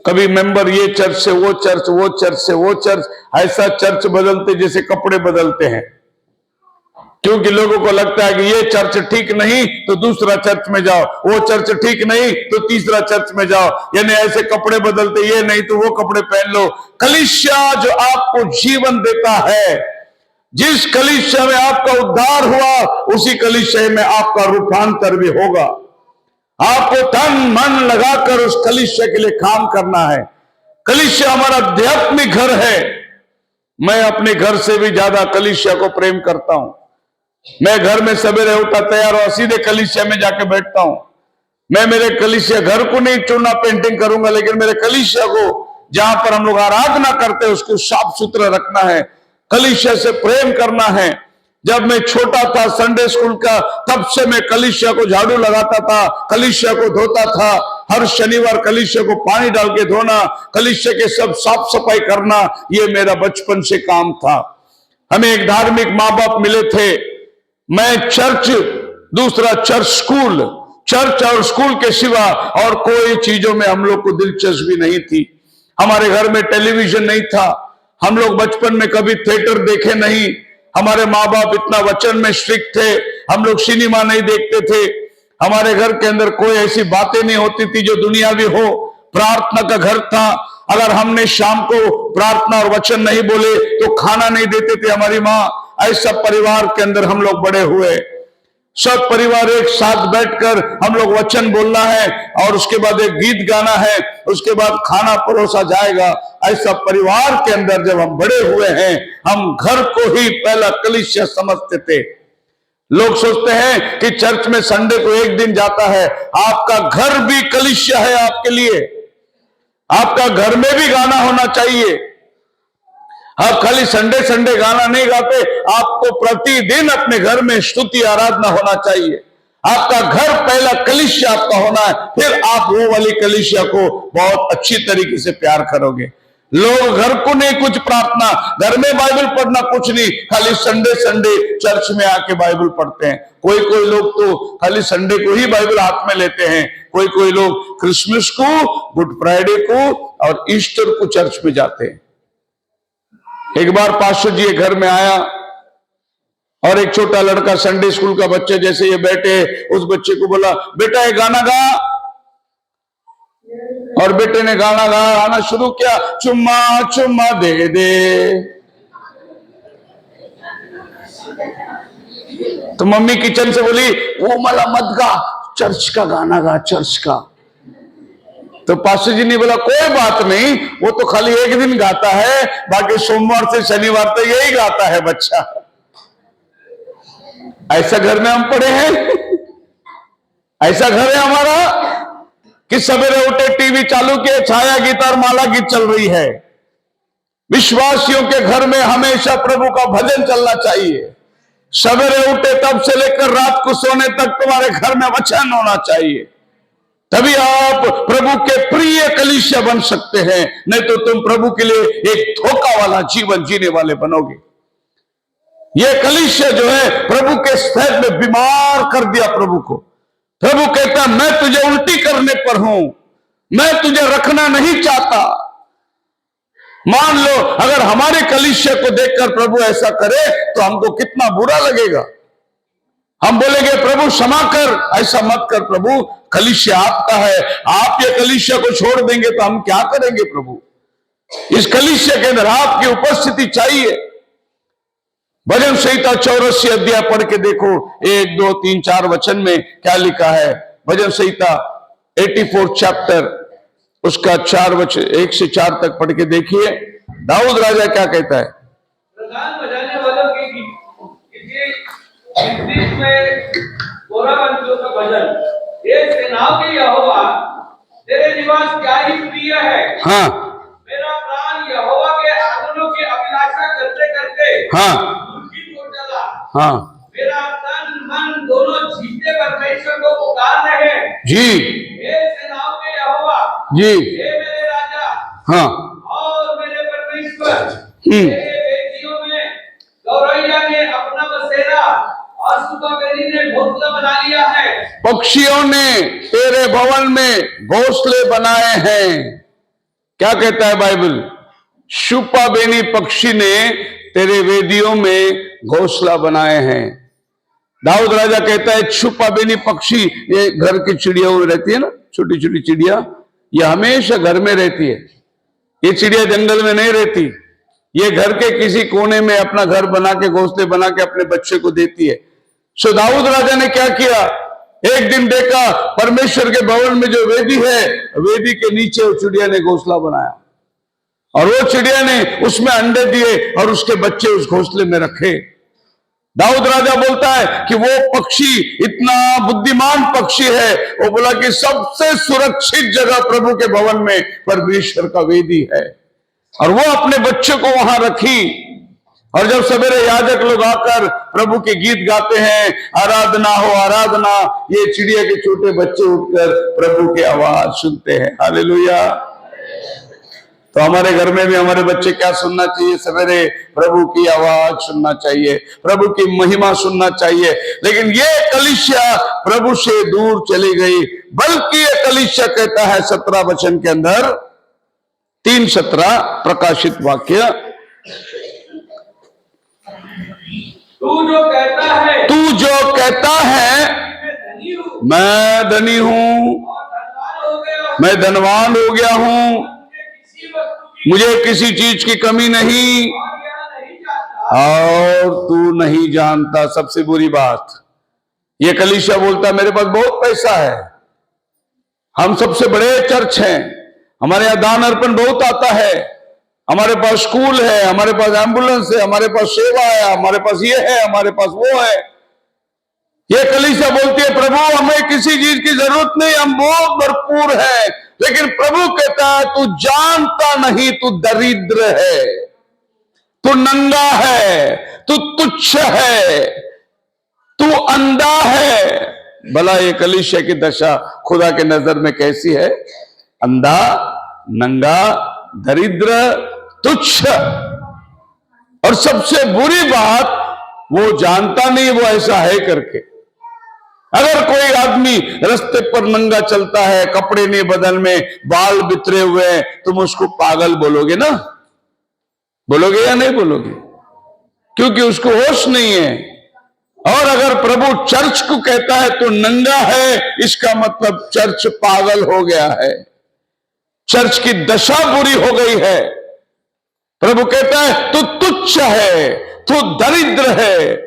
कभी मेंबर ये चर्च से वो चर्च, वो चर्च से वो चर्च, ऐसा चर्च बदलते जैसे कपड़े बदलते हैं। क्योंकि लोगों को लगता है कि ये चर्च ठीक नहीं तो दूसरा चर्च में जाओ, वो चर्च ठीक नहीं तो तीसरा चर्च में जाओ, यानी ऐसे कपड़े बदलते, ये नहीं तो वो कपड़े पहन लो। कलीसिया जो आपको जीवन देता है, जिस कलीसिया में आपका उद्धार हुआ उसी कलीसिया में आपका रूपांतर भी होगा। आपको तन मन लगाकर उस कलीसिया के लिए काम करना है। कलीसिया हमारा आध्यात्मिक घर है। मैं अपने घर से भी ज्यादा कलीसिया को प्रेम करता हूं। मैं घर में सवेरे उठा तैयार हुआ सीधे कलीसिया में जाके बैठता हूं। मैं मेरे कलीसिया घर को नहीं चुना पेंटिंग करूंगा, लेकिन मेरे कलीसिया को जहां पर हम लोग आराधना करते हैं उसको साफ सुथरा रखना है, कलीसिया से प्रेम करना है। जब मैं छोटा था संडे स्कूल का, तब से मैं कलीसिया को झाड़ू लगाता था, कलीसिया को धोता था। हर शनिवार कलीसिया को पानी डाल के धोना, कलीसिया के सब साफ सफाई करना, ये मेरा बचपन से काम था। हमें एक धार्मिक माँ बाप मिले थे। मैं चर्च, दूसरा चर्च स्कूल, चर्च और स्कूल के सिवा और कोई चीजों में हम लोग को दिलचस्पी नहीं थी। हमारे घर में टेलीविजन नहीं था। हम लोग बचपन में कभी थिएटर देखे नहीं। हमारे माँ बाप इतना वचन में स्ट्रिक्ट थे, हम लोग सिनेमा नहीं देखते थे। हमारे घर के अंदर कोई ऐसी बातें नहीं होती थी जो दुनियावी हो। प्रार्थना का घर था। अगर हमने शाम को प्रार्थना और वचन नहीं बोले तो खाना नहीं देते थे हमारी माँ। ऐसा परिवार के अंदर हम लोग बड़े हुए। सब परिवार एक साथ बैठकर हम लोग वचन बोलना है और उसके बाद एक गीत गाना है, उसके बाद खाना परोसा जाएगा। ऐसा परिवार के अंदर जब हम बड़े हुए हैं, हम घर को ही पहला कलीसिया समझते थे। लोग सोचते हैं कि चर्च में संडे को एक दिन जाता है। आपका घर भी कलीसिया है आपके लिए। आपका घर में भी गाना होना चाहिए। आप खाली संडे संडे गाना नहीं गाते, आपको प्रतिदिन अपने घर में स्तुति आराधना होना चाहिए। आपका घर पहला कलीसिया आपका होना है, फिर आप वो वाली कलीसिया को बहुत अच्छी तरीके से प्यार करोगे। लोग घर को नहीं कुछ प्रार्थना, घर में बाइबल पढ़ना कुछ नहीं, खाली संडे संडे चर्च में आके बाइबल पढ़ते हैं। कोई कोई लोग तो खाली संडे को ही बाइबल हाथ में लेते हैं। कोई कोई लोग क्रिसमस को, गुड फ्राइडे को और ईस्टर को चर्च में जाते हैं। एक बार पास्टर जी घर में आया और एक छोटा लड़का संडे स्कूल का बच्चा जैसे ये बैठे, उस बच्चे को बोला, बेटा ये गाना गा। और बेटे ने गाना गाना शुरू किया, चुम्मा चुम्मा दे दे। तो मम्मी किचन से बोली, वो मला मत गा, चर्च का गाना गा, चर्च का। तो पास्टर जी ने बोला, कोई बात नहीं, वो तो खाली एक दिन गाता है, बाकी सोमवार से शनिवार तक यही गाता है बच्चा। ऐसा घर में हम पड़े हैं। ऐसा घर है हमारा कि सवेरे उठे टीवी चालू किए, छाया गीत और माला गीत चल रही है। विश्वासियों के घर में हमेशा प्रभु का भजन चलना चाहिए। सवेरे उठे तब से लेकर रात को सोने तक तुम्हारे घर में वचन होना चाहिए। तभी आप प्रभु के प्रिय कलीसिया बन सकते हैं, नहीं तो तुम प्रभु के लिए एक धोखा वाला जीवन जीने वाले बनोगे। यह कलीसिया जो है प्रभु के स्तर में बीमार कर दिया प्रभु को। प्रभु कहता, मैं तुझे उल्टी करने पर हूं, मैं तुझे रखना नहीं चाहता। मान लो अगर हमारे कलीसिया को देखकर प्रभु ऐसा करे तो हमको कितना बुरा लगेगा। हम बोलेंगे, प्रभु क्षमा कर, ऐसा मत कर प्रभु, कलीसिया आपका है। आप ये कलीसिया को छोड़ देंगे तो हम क्या करेंगे प्रभु? इस कलीसिया के अंदर आपकी उपस्थिति चाहिए। भजन संहिता 84 अध्याय पढ़ के देखो, 1, 2, 3, 4 वचन में क्या लिखा है। भजन संहिता 84 चैप्टर, उसका 4 वचन 1 से 4 तक पढ़ के देखिए। दाऊद राजा क्या कहता है? प्रधान बजाने वालों के में गौरवान्वितों का भजन, हे सेनाओं के यहोवा, तेरे निवास क्या ही प्रिय है। हाँ, मेरा प्राण यहोवा के आंगनों की अभिलाषा करते करते हाँ, दुखी हो चला। हाँ, मेरा तन मन दोनों जीते परमेश्वर को पुकार रहे हैं। जी, हे सेनाओं के यहोवा, जी, हे मेरे राजा, हाँ, और मेरे परमेश्वर, तेरे बेटियों में गौरैया ने अपना बसेरा और सुकाबेरी ने घोंसला बना लिया है। पक्षियों ने तेरे भवन में घोंसले बनाए हैं। क्या कहता है बाइबल? शुपाबेनी पक्षी ने तेरे वेदियों में घोंसला बनाए हैं। दाऊद राजा कहता है, छुपाबेनी पक्षी, ये घर की चिड़िया में रहती है ना, छोटी छोटी चिड़िया, ये हमेशा घर में रहती है। ये चिड़िया जंगल में नहीं रहती, ये घर के किसी कोने में अपना घर बना के, घोंसले बना के अपने बच्चे को देती है। सो दाऊद राजा ने क्या किया? एक दिन देखा परमेश्वर के भवन में जो वेदी है, वेदी के नीचे वो चिड़िया ने घोंसला बनाया और वो चिड़िया ने उसमें अंडे दिए और उसके बच्चे उस घोंसले में रखे। दाऊद राजा बोलता है कि वो पक्षी इतना बुद्धिमान पक्षी है, वो बोला कि सबसे सुरक्षित जगह प्रभु के भवन में परमेश्वर का वेदी है, और वो अपने बच्चे को वहां रखी। और जब सवेरे याजक लोग आकर प्रभु के गीत गाते हैं, आराधना हो आराधना, ये चिड़िया के छोटे बच्चे उठकर प्रभु की आवाज सुनते हैं। हालेलुया। तो हमारे घर में भी हमारे बच्चे क्या सुनना चाहिए? सवेरे प्रभु की आवाज सुनना चाहिए, प्रभु की महिमा सुनना चाहिए। लेकिन ये कलीसिया प्रभु से दूर चली गई, बल्कि ये कलीसिया कहता है 17 वचन के अंदर, 3:17 प्रकाशित वाक्य, तू जो कहता है मैं धनी हूं, मैं धनवान हो गया हूं, मुझे किसी चीज की कमी नहीं, और तू नहीं जानता। सबसे बुरी बात, ये कलीसिया बोलता है मेरे पास बहुत पैसा है, हम सबसे बड़े चर्च हैं, हमारे यहां दान अर्पण बहुत आता है, हमारे पास स्कूल है, हमारे पास एम्बुलेंस है, हमारे पास सेवा है, हमारे पास ये है, हमारे पास वो है। ये कलीसिया बोलती है प्रभु हमें किसी चीज की जरूरत नहीं, हम बहुत भरपूर है। लेकिन प्रभु कहता है तू जानता नहीं, तू दरिद्र है, तू नंगा है, तू तुच्छ है, तू अंधा है। भला ये कलीसिया की दशा खुदा के नजर में कैसी है? अंधा, नंगा, दरिद्र, तुच्छ। और सबसे बुरी बात, वो जानता नहीं वो ऐसा है करके। अगर कोई आदमी रास्ते पर नंगा चलता है, कपड़े नहीं बदल में, बाल बितरे हुए हैं, तुम उसको पागल बोलोगे ना? बोलोगे या नहीं बोलोगे? क्योंकि उसको होश नहीं है। और अगर प्रभु चर्च को कहता है तो नंगा है, इसका मतलब चर्च पागल हो गया है, चर्च की दशा बुरी हो गई है। प्रभु कहता है तू तुच्छ है, तू दरिद्र है।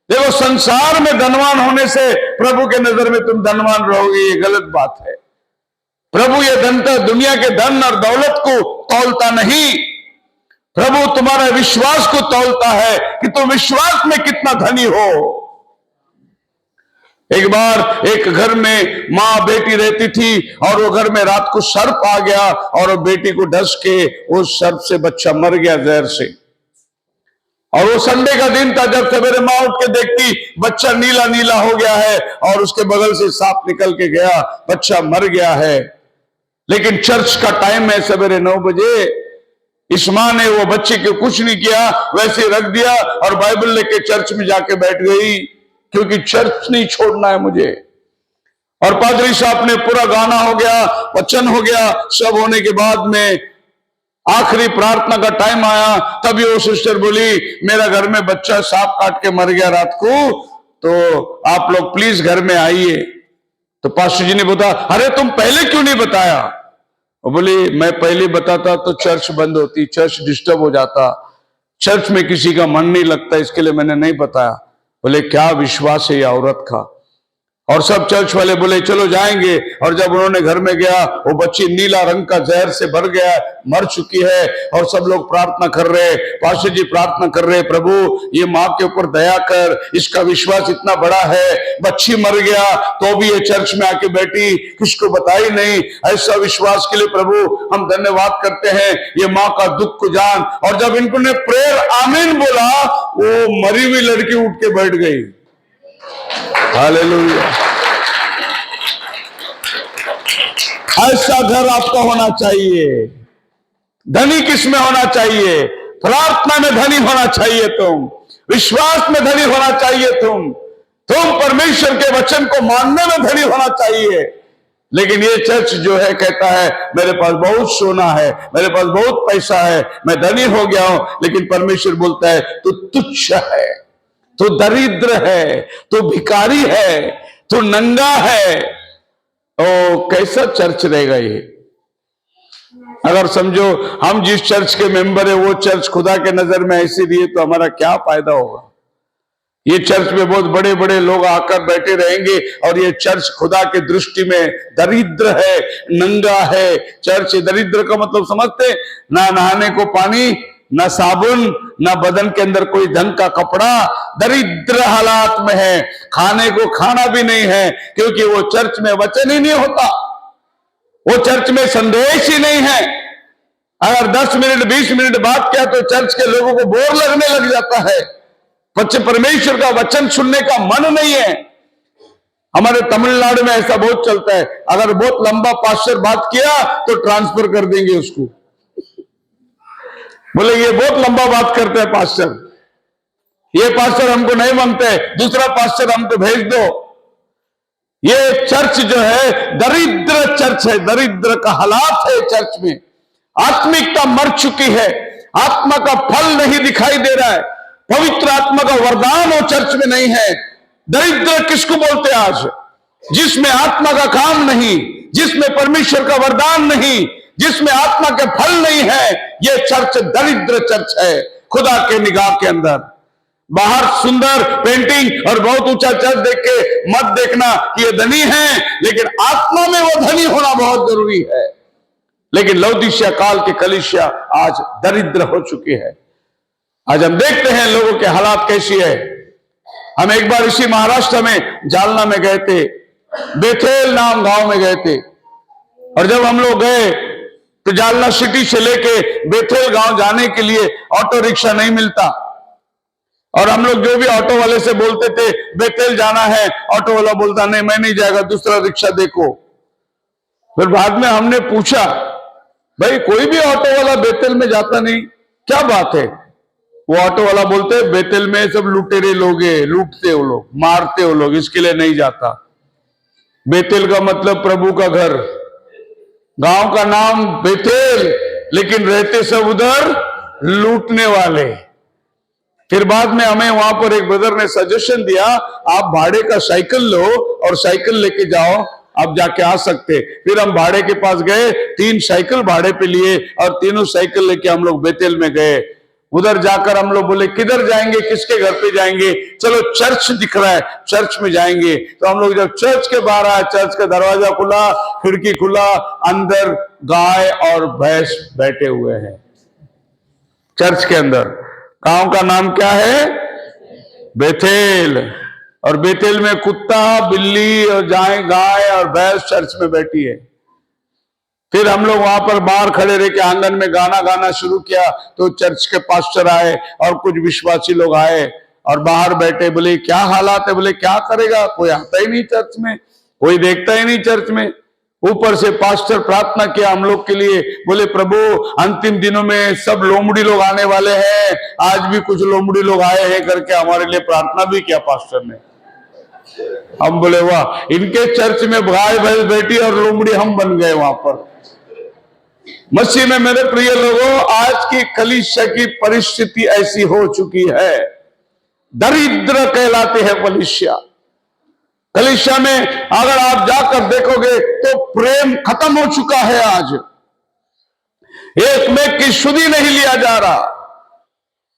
देखो, संसार में धनवान होने से प्रभु के नजर में तुम धनवान रहोगे, ये गलत बात है। प्रभु ये दुनिया के धन और दौलत को तौलता नहीं, प्रभु तुम्हारा विश्वास को तौलता है कि तुम विश्वास में कितना धनी हो। एक बार एक घर में मां बेटी रहती थी, और वो घर में रात को सर्प आ गया और वो बेटी को डस के उस सर्प से बच्चा मर गया जहर से। और वो संडे का दिन था, जब सवेरे मां उठ के देखती बच्चा नीला नीला हो गया है और उसके बगल से सांप निकल के गया, बच्चा मर गया है। लेकिन चर्च का टाइम है सवेरे 9 बजे। इस मां ने वो बच्चे को कुछ नहीं किया, वैसे रख दिया और बाइबल लेके चर्च में जाके बैठ गई, क्योंकि चर्च नहीं छोड़ना है मुझे। और पादरी साहब ने पूरा गाना हो गया, वचन हो गया, सब होने के बाद में आखिरी प्रार्थना का टाइम आया, तभी वो सिस्टर बोली मेरा घर में बच्चा सांप काट के मर गया रात को, तो आप लोग प्लीज घर में आइए। तो पास्टर जी ने बताया अरे तुम पहले क्यों नहीं बताया? वो बोली मैं पहले बताता तो चर्च बंद होती, चर्च डिस्टर्ब हो जाता, चर्च में किसी का मन नहीं लगता, इसके लिए मैंने नहीं बताया। बोले क्या विश्वास है ये औरत का। और सब चर्च वाले बोले चलो जाएंगे। और जब उन्होंने घर में गया, वो बच्ची नीला रंग का जहर से भर गया, मर चुकी है। और सब लोग प्रार्थना कर रहे, पास्टर जी प्रार्थना कर रहे, प्रभु ये माँ के ऊपर दया कर, इसका विश्वास इतना बड़ा है, बच्ची मर गया तो भी ये चर्च में आके बैठी, किसको बताई नहीं। ऐसा विश्वास के लिए प्रभु हम धन्यवाद करते हैं, ये माँ का दुख को जान। और जब इन्होंने प्रेयर आमीन बोला, वो मरी हुई लड़की उठ के बैठ गई। हालेलुया। ऐसा घर आपका होना चाहिए। धनी किसमें होना चाहिए? प्रार्थना में धनी होना चाहिए, तुम विश्वास में धनी होना चाहिए, तुम परमेश्वर के वचन को मानने में धनी होना चाहिए। लेकिन ये चर्च जो है कहता है मेरे पास बहुत सोना है, मेरे पास बहुत पैसा है, मैं धनी हो गया हूं। लेकिन परमेश्वर बोलता है तू तुच्छ है, तू दरिद्र है, तू भिखारी है, तू नंगा है। ओ कैसा चर्च रहेगा ये? अगर समझो हम जिस चर्च के मेंबर है वो चर्च खुदा के नजर में ऐसी भी है, तो हमारा क्या फायदा होगा? ये चर्च में बहुत बड़े बड़े लोग आकर बैठे रहेंगे और ये चर्च खुदा के दृष्टि में दरिद्र है, नंगा है। चर्च दरिद्र का मतलब समझते? ना नहाने को पानी, ना साबुन, ना बदन के अंदर कोई ढंग का कपड़ा, दरिद्र हालात में है। खाने को खाना भी नहीं है, क्योंकि वो चर्च में वचन ही नहीं होता, वो चर्च में संदेश ही नहीं है। अगर 10 मिनट 20 मिनट बात किया तो चर्च के लोगों को बोर लगने लग जाता है। परमेश्वर का वचन सुनने का मन नहीं है। हमारे तमिलनाडु में ऐसा बहुत चलता है, अगर बहुत लंबा पास्टर बात किया तो ट्रांसफर कर देंगे उसको, बोले ये बहुत लंबा बात करते हैं पास्टर, ये पास्टर हमको नहीं मानते, दूसरा पास्टर हमको भेज दो। ये चर्च जो है दरिद्र चर्च है, दरिद्र का हालात है चर्च में। आत्मिकता मर चुकी है, आत्मा का फल नहीं दिखाई दे रहा है, पवित्र आत्मा का वरदान वो चर्च में नहीं है। दरिद्र किसको बोलते हैं आज? जिसमें आत्मा का काम नहीं, जिसमें परमेश्वर का वरदान नहीं, जिसमें आत्मा के फल नहीं है, यह चर्च दरिद्र चर्च है खुदा के निगाह के अंदर। बाहर सुंदर पेंटिंग और बहुत ऊंचा चर्च देख के मत देखना कि ये धनी है, लेकिन आत्मा में वो धनी होना बहुत जरूरी है। लेकिन लौदीसिया काल की कलीसिया आज दरिद्र हो चुकी है। आज हम देखते हैं लोगों के हालात कैसी है। हम एक बार इसी महाराष्ट्र में जालना में गए थे, बेथेल नाम गांव में गए थे, और जब हम लोग गए तो जालना सिटी से लेके बेथेल गांव जाने के लिए ऑटो रिक्शा नहीं मिलता, और हम लोग जो भी ऑटो वाले से बोलते थे बेथेल जाना है, ऑटो वाला बोलता नहीं मैं नहीं जाएगा, दूसरा रिक्शा देखो। फिर बाद में हमने पूछा भाई कोई भी ऑटो वाला बेथेल में जाता नहीं, क्या बात है? वो ऑटो वाला बोलते हैं बेथेल में सब लुटेरे लोग हैं, लूटते हो लोग, मारते हो लोग, इसके लिए नहीं जाता। बेथेल का मतलब प्रभु का घर, गांव का नाम बेथेल, लेकिन रहते सब उधर लूटने वाले। फिर बाद में हमें वहां पर एक ब्रदर ने सजेशन दिया, आप भाड़े का साइकिल लो और साइकिल लेके जाओ, आप जाके आ सकते। फिर हम भाड़े के पास गए, 3 साइकिल भाड़े पे लिए और तीनों साइकिल लेके हम लोग बेथेल में गए। उधर जाकर हम लोग बोले किधर जाएंगे, किसके घर पे जाएंगे? चलो चर्च दिख रहा है, चर्च में जाएंगे। तो हम लोग जब चर्च के बाहर आए, चर्च का दरवाजा खुला, खिड़की खुला, अंदर गाय और भैंस बैठे हुए हैं चर्च के अंदर। गांव का नाम क्या है? बेथेल। और बेथेल में कुत्ता, बिल्ली और गाय और भैंस चर्च में बैठी है। फिर हम लोग वहां पर बाहर खड़े रह के आंगन में गाना गाना शुरू किया, तो चर्च के पास्टर आए और कुछ विश्वासी लोग आए और बाहर बैठे। बोले क्या हालात है? बोले क्या करेगा, कोई आता ही नहीं चर्च में, कोई देखता ही नहीं चर्च में। ऊपर से पास्टर प्रार्थना किया हम लोग के लिए, बोले प्रभु अंतिम दिनों में सब लोमड़ी लोग आने वाले हैं, आज भी कुछ लोमड़ी लोग आए हैं करके हमारे लिए प्रार्थना भी किया पास्टर ने। हम बोले वाह, इनके चर्च में गाय भैंस बैठी और लोमड़ी हम बन गए वहां पर। मसीह में मेरे प्रिय लोगों, आज की कलीसिया की परिस्थिति ऐसी हो चुकी है, दरिद्र कहलाती है कलीसिया। कलीसिया में अगर आप जाकर देखोगे तो प्रेम खत्म हो चुका है। आज एक में की शुद्धि नहीं लिया जा रहा।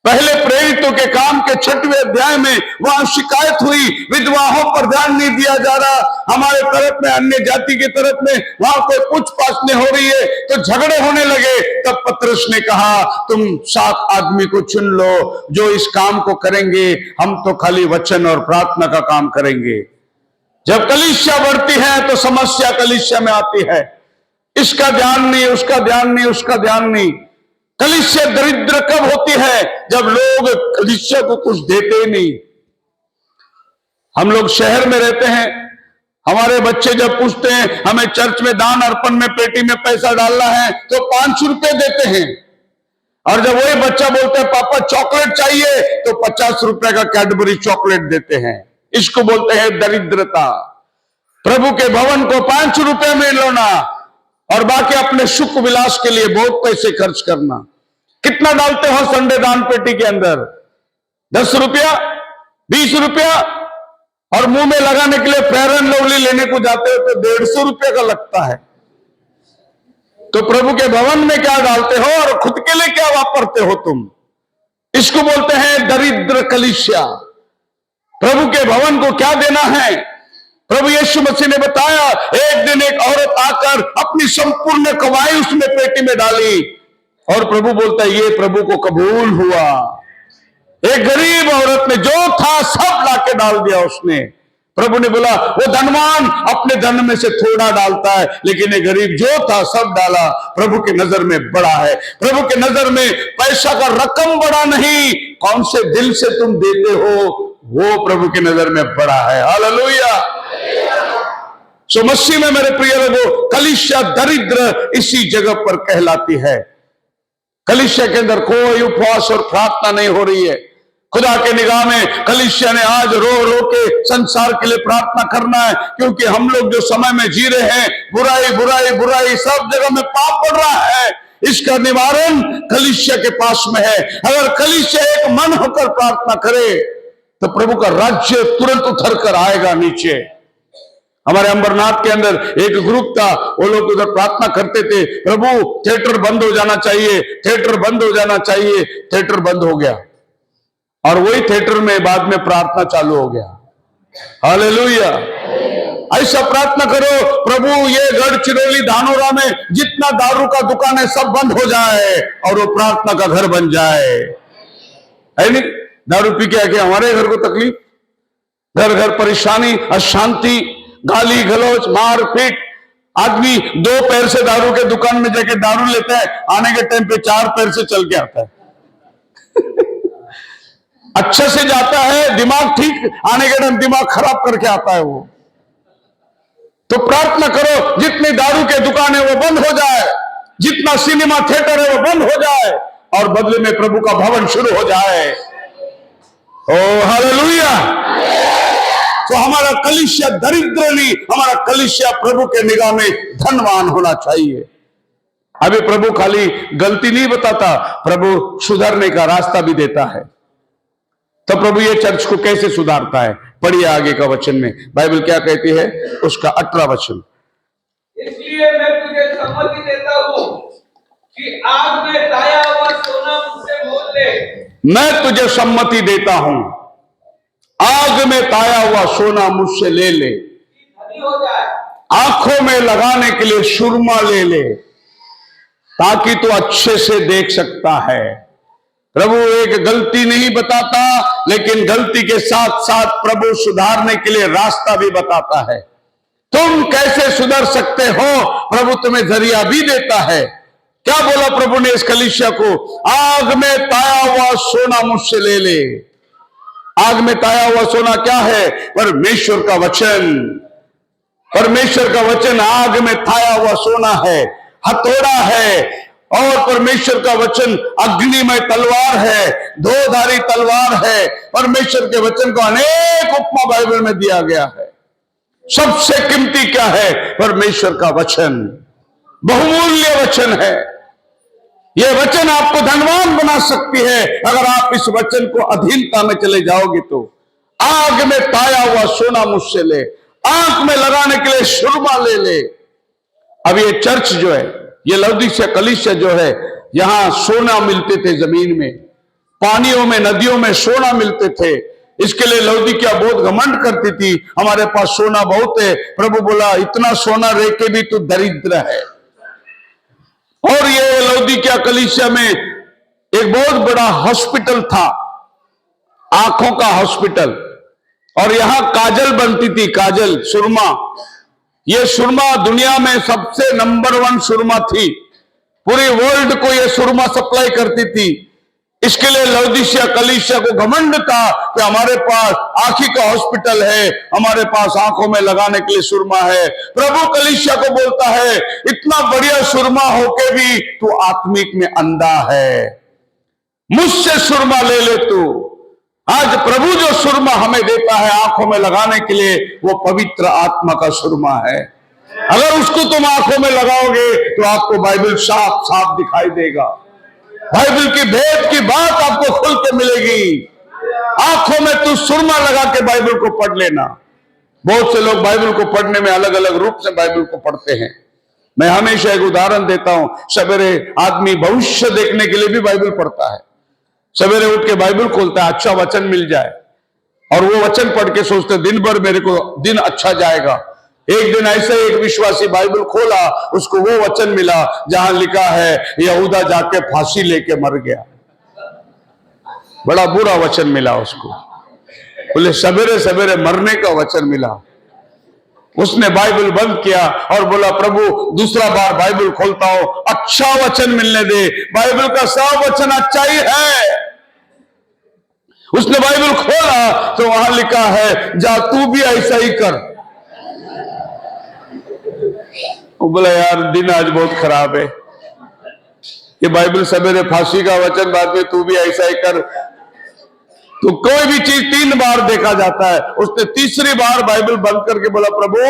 पहले प्रेरितों के काम के 6वें अध्याय में वहां शिकायत हुई, विधवाओं पर ध्यान नहीं दिया जा रहा, हमारे तरफ में अन्य जाति की तरफ में वहां कोई पूछताछ नहीं हो रही है, तो झगड़े होने लगे। तब पतरस ने कहा तुम 7 आदमी को चुन लो जो इस काम को करेंगे, हम तो खाली वचन और प्रार्थना का काम करेंगे। जब कलीसिया बढ़ती है तो समस्या कलीसिया में आती है, इसका ध्यान नहीं, उसका ध्यान नहीं, उसका ध्यान नहीं। कलीसिया दरिद्र कब होती है? जब लोग कलीसिया को कुछ देते ही नहीं। हम लोग शहर में रहते हैं, हमारे बच्चे जब पूछते हैं हमें चर्च में दान अर्पण में पेटी में पैसा डालना है तो 5 रुपए देते हैं, और जब वही बच्चा बोलता है पापा चॉकलेट चाहिए तो 50 रुपए का कैडबरी चॉकलेट देते हैं। इसको बोलते हैं दरिद्रता। प्रभु के भवन को 5 रुपए में लेना और बाकी अपने सुख विलास के लिए बहुत पैसे खर्च करना। कितना डालते हो संडे दान पेटी के अंदर? 10 रुपया, 20 रुपया, और मुंह में लगाने के लिए फेयर एंड लवली लेने को जाते हो तो 150 रुपये का लगता है। तो प्रभु के भवन में क्या डालते हो और खुद के लिए क्या वापरते हो तुम? इसको बोलते हैं दरिद्र कलीसिया। प्रभु के भवन को क्या देना है? प्रभु यीशु मसीह ने बताया, एक दिन एक औरत आकर अपनी संपूर्ण कमाई उसमें पेटी में डाली और प्रभु बोलता है ये प्रभु को कबूल हुआ। एक गरीब औरत ने जो था सब लाके डाल दिया उसने। प्रभु ने बोला वो धनवान अपने धन में से थोड़ा डालता है, लेकिन ये गरीब जो था सब डाला। प्रभु की नजर में बड़ा है। प्रभु की नजर में पैसा का रकम बड़ा नहीं, कौन से दिल से तुम देते हो वो प्रभु की नजर में बड़ा है। हालेलुया। सो मसीह में मेरे प्रिय लोगों, कलीसिया दरिद्र इसी जगह पर कहलाती है। कलीसिया के अंदर कोई उपवास और प्रार्थना नहीं हो रही है। खुदा के निगाह में कलीसिया ने आज रो रो के संसार के लिए प्रार्थना करना है, क्योंकि हम लोग जो समय में जी रहे हैं, बुराई बुराई बुराई, सब जगह में पाप बढ़ रहा है। इसका निवारण कलीसिया के पास में है। अगर कलीसिया एक मन होकर प्रार्थना करे तो प्रभु का राज्य तुरंत उतर कर आएगा नीचे। हमारे अंबरनाथ के अंदर एक ग्रुप था, वो लोग उधर प्रार्थना करते थे, प्रभु थिएटर बंद हो जाना चाहिए, थिएटर बंद हो जाना चाहिए। थिएटर बंद हो गया और वही थिएटर में बाद में प्रार्थना चालू हो गया। हालेलुया। ऐसा प्रार्थना करो, प्रभु ये गढ़चिरौली धानोरा में जितना दारू का दुकान है सब बंद हो जाए और वो प्रार्थना का घर बन जाए। है नहीं? दारू पी के आके हमारे घर को तकलीफ, घर घर परेशानी, अशांति, गाली गलौज, मार पीट। आदमी 2 पैर से दारू के दुकान में जाके दारू लेता है, आने के टाइम पे 4 पैर से चल के आता है। अच्छे से जाता है, दिमाग ठीक, आने के टाइम दिमाग खराब करके आता है वो। तो प्रार्थना करो जितनी दारू के दुकान है वो बंद हो जाए, जितना सिनेमा थिएटर है वो बंद हो जाए और बदले में प्रभु का भवन शुरू हो जाए। ओ हालेलुया। तो हमारा कलीसिया दरिद्र नहीं, हमारा कलीसिया प्रभु के निगाह में धनवान होना चाहिए। अभी प्रभु खाली गलती नहीं बताता, प्रभु सुधरने का रास्ता भी देता है। तो प्रभु ये चर्च को कैसे सुधारता है? पढ़िए आगे का वचन में बाइबल क्या कहती है, उसका 18 वचन। इसलिए मैं तुझे सम्मति देता हूं कि आग में ताया हुआ सोना मुझसे मोल ले। मैं तुझे सम्मति देता हूं, आग में ताया हुआ सोना मुझसे ले ले, धनी हो जाए। आंखों में लगाने के लिए सुरमा ले ले, ताकि तू अच्छे से देख सकता है। प्रभु एक गलती नहीं बताता, लेकिन गलती के साथ साथ प्रभु सुधारने के लिए रास्ता भी बताता है। तुम कैसे सुधर सकते हो, प्रभु तुम्हें जरिया भी देता है। क्या बोला प्रभु ने इस कलीसिया को? आग में ताया हुआ सोना मुझसे ले ले। आग में ताया हुआ सोना क्या है? परमेश्वर का वचन। परमेश्वर का वचन आग में ताया हुआ सोना है, हथौड़ा है। और परमेश्वर का वचन अग्निमय तलवार है, दोधारी तलवार है। परमेश्वर के वचन को अनेक उपमा बाइबल में दिया गया है। सबसे कीमती क्या है? परमेश्वर का वचन बहुमूल्य वचन है। यह वचन आपको धनवान बना सकती है अगर आप इस वचन को अधीनता में चले जाओगे तो। आग में ताया हुआ सोना मुझसे ले, आंख में लगाने के लिए सुरमा ले ले। अब ये चर्च जो है, ये लौदीकिया कलीसिया जो है, यहां सोना मिलते थे, जमीन में, पानियों में, नदियों में सोना मिलते थे। इसके लिए लौदीकिया बहुत घमंड करती थी, हमारे पास सोना बहुत है। प्रभु बोला इतना सोना रह के भी तू दरिद्र है। और ये लौदीकिया कलीसिया में एक बहुत बड़ा हॉस्पिटल था, आंखों का हॉस्पिटल, और यहां काजल बनती थी, काजल, सुरमा। ये सुरमा दुनिया में सबसे नंबर 1 सुरमा थी, पूरी वर्ल्ड को ये सुरमा सप्लाई करती थी। इसके लिए लौदीकिया कलीसिया को घमंड था कि हमारे पास आंखी का हॉस्पिटल है, हमारे पास आंखों में लगाने के लिए सुरमा है। प्रभु कलीसिया को बोलता है इतना बढ़िया सुरमा होके भी तू आत्मिक में अंधा है, मुझसे सुरमा ले ले तू। आज प्रभु जो सुरमा हमें देता है आंखों में लगाने के लिए, वो पवित्र आत्मा का सुरमा है। अगर उसको तुम आंखों में लगाओगे तो आपको बाइबल साफ साफ दिखाई देगा। बाइबल की भेद की बात आपको खुल के मिलेगी। आंखों में तू सुरमा लगा के बाइबल को पढ़ लेना। बहुत से लोग बाइबल को पढ़ने में अलग अलग रूप से बाइबल को पढ़ते हैं। मैं हमेशा एक उदाहरण देता हूं। सवेरे आदमी भविष्य देखने के लिए भी बाइबल पढ़ता है। सवेरे उठ के बाइबल खोलता है, अच्छा वचन मिल जाए। और वो वचन पढ़ के सोचते दिन भर मेरे को दिन अच्छा जाएगा। एक दिन ऐसे एक विश्वासी बाइबल खोला, उसको वो वचन मिला जहां लिखा है यहूदा जाके फांसी लेके मर गया। बड़ा बुरा वचन मिला उसको, बोले सवेरे सवेरे मरने का वचन मिला। उसने बाइबल बंद किया और बोला प्रभु दूसरा बार बाइबल खोलता हूं, अच्छा वचन मिलने दे। बाइबल का सब वचन अच्छा ही है। उसने बाइबल खोला तो वहां लिखा है जा तू भी ऐसा ही कर। वो बोला यार दिन आज बहुत खराब है, ये बाइबल सवेरे फांसी का वचन, बाद में तू भी ऐसा ही कर। तो कोई भी चीज 3 बार देखा जाता है। उसने तीसरी बार बाइबल बंद करके बोला प्रभु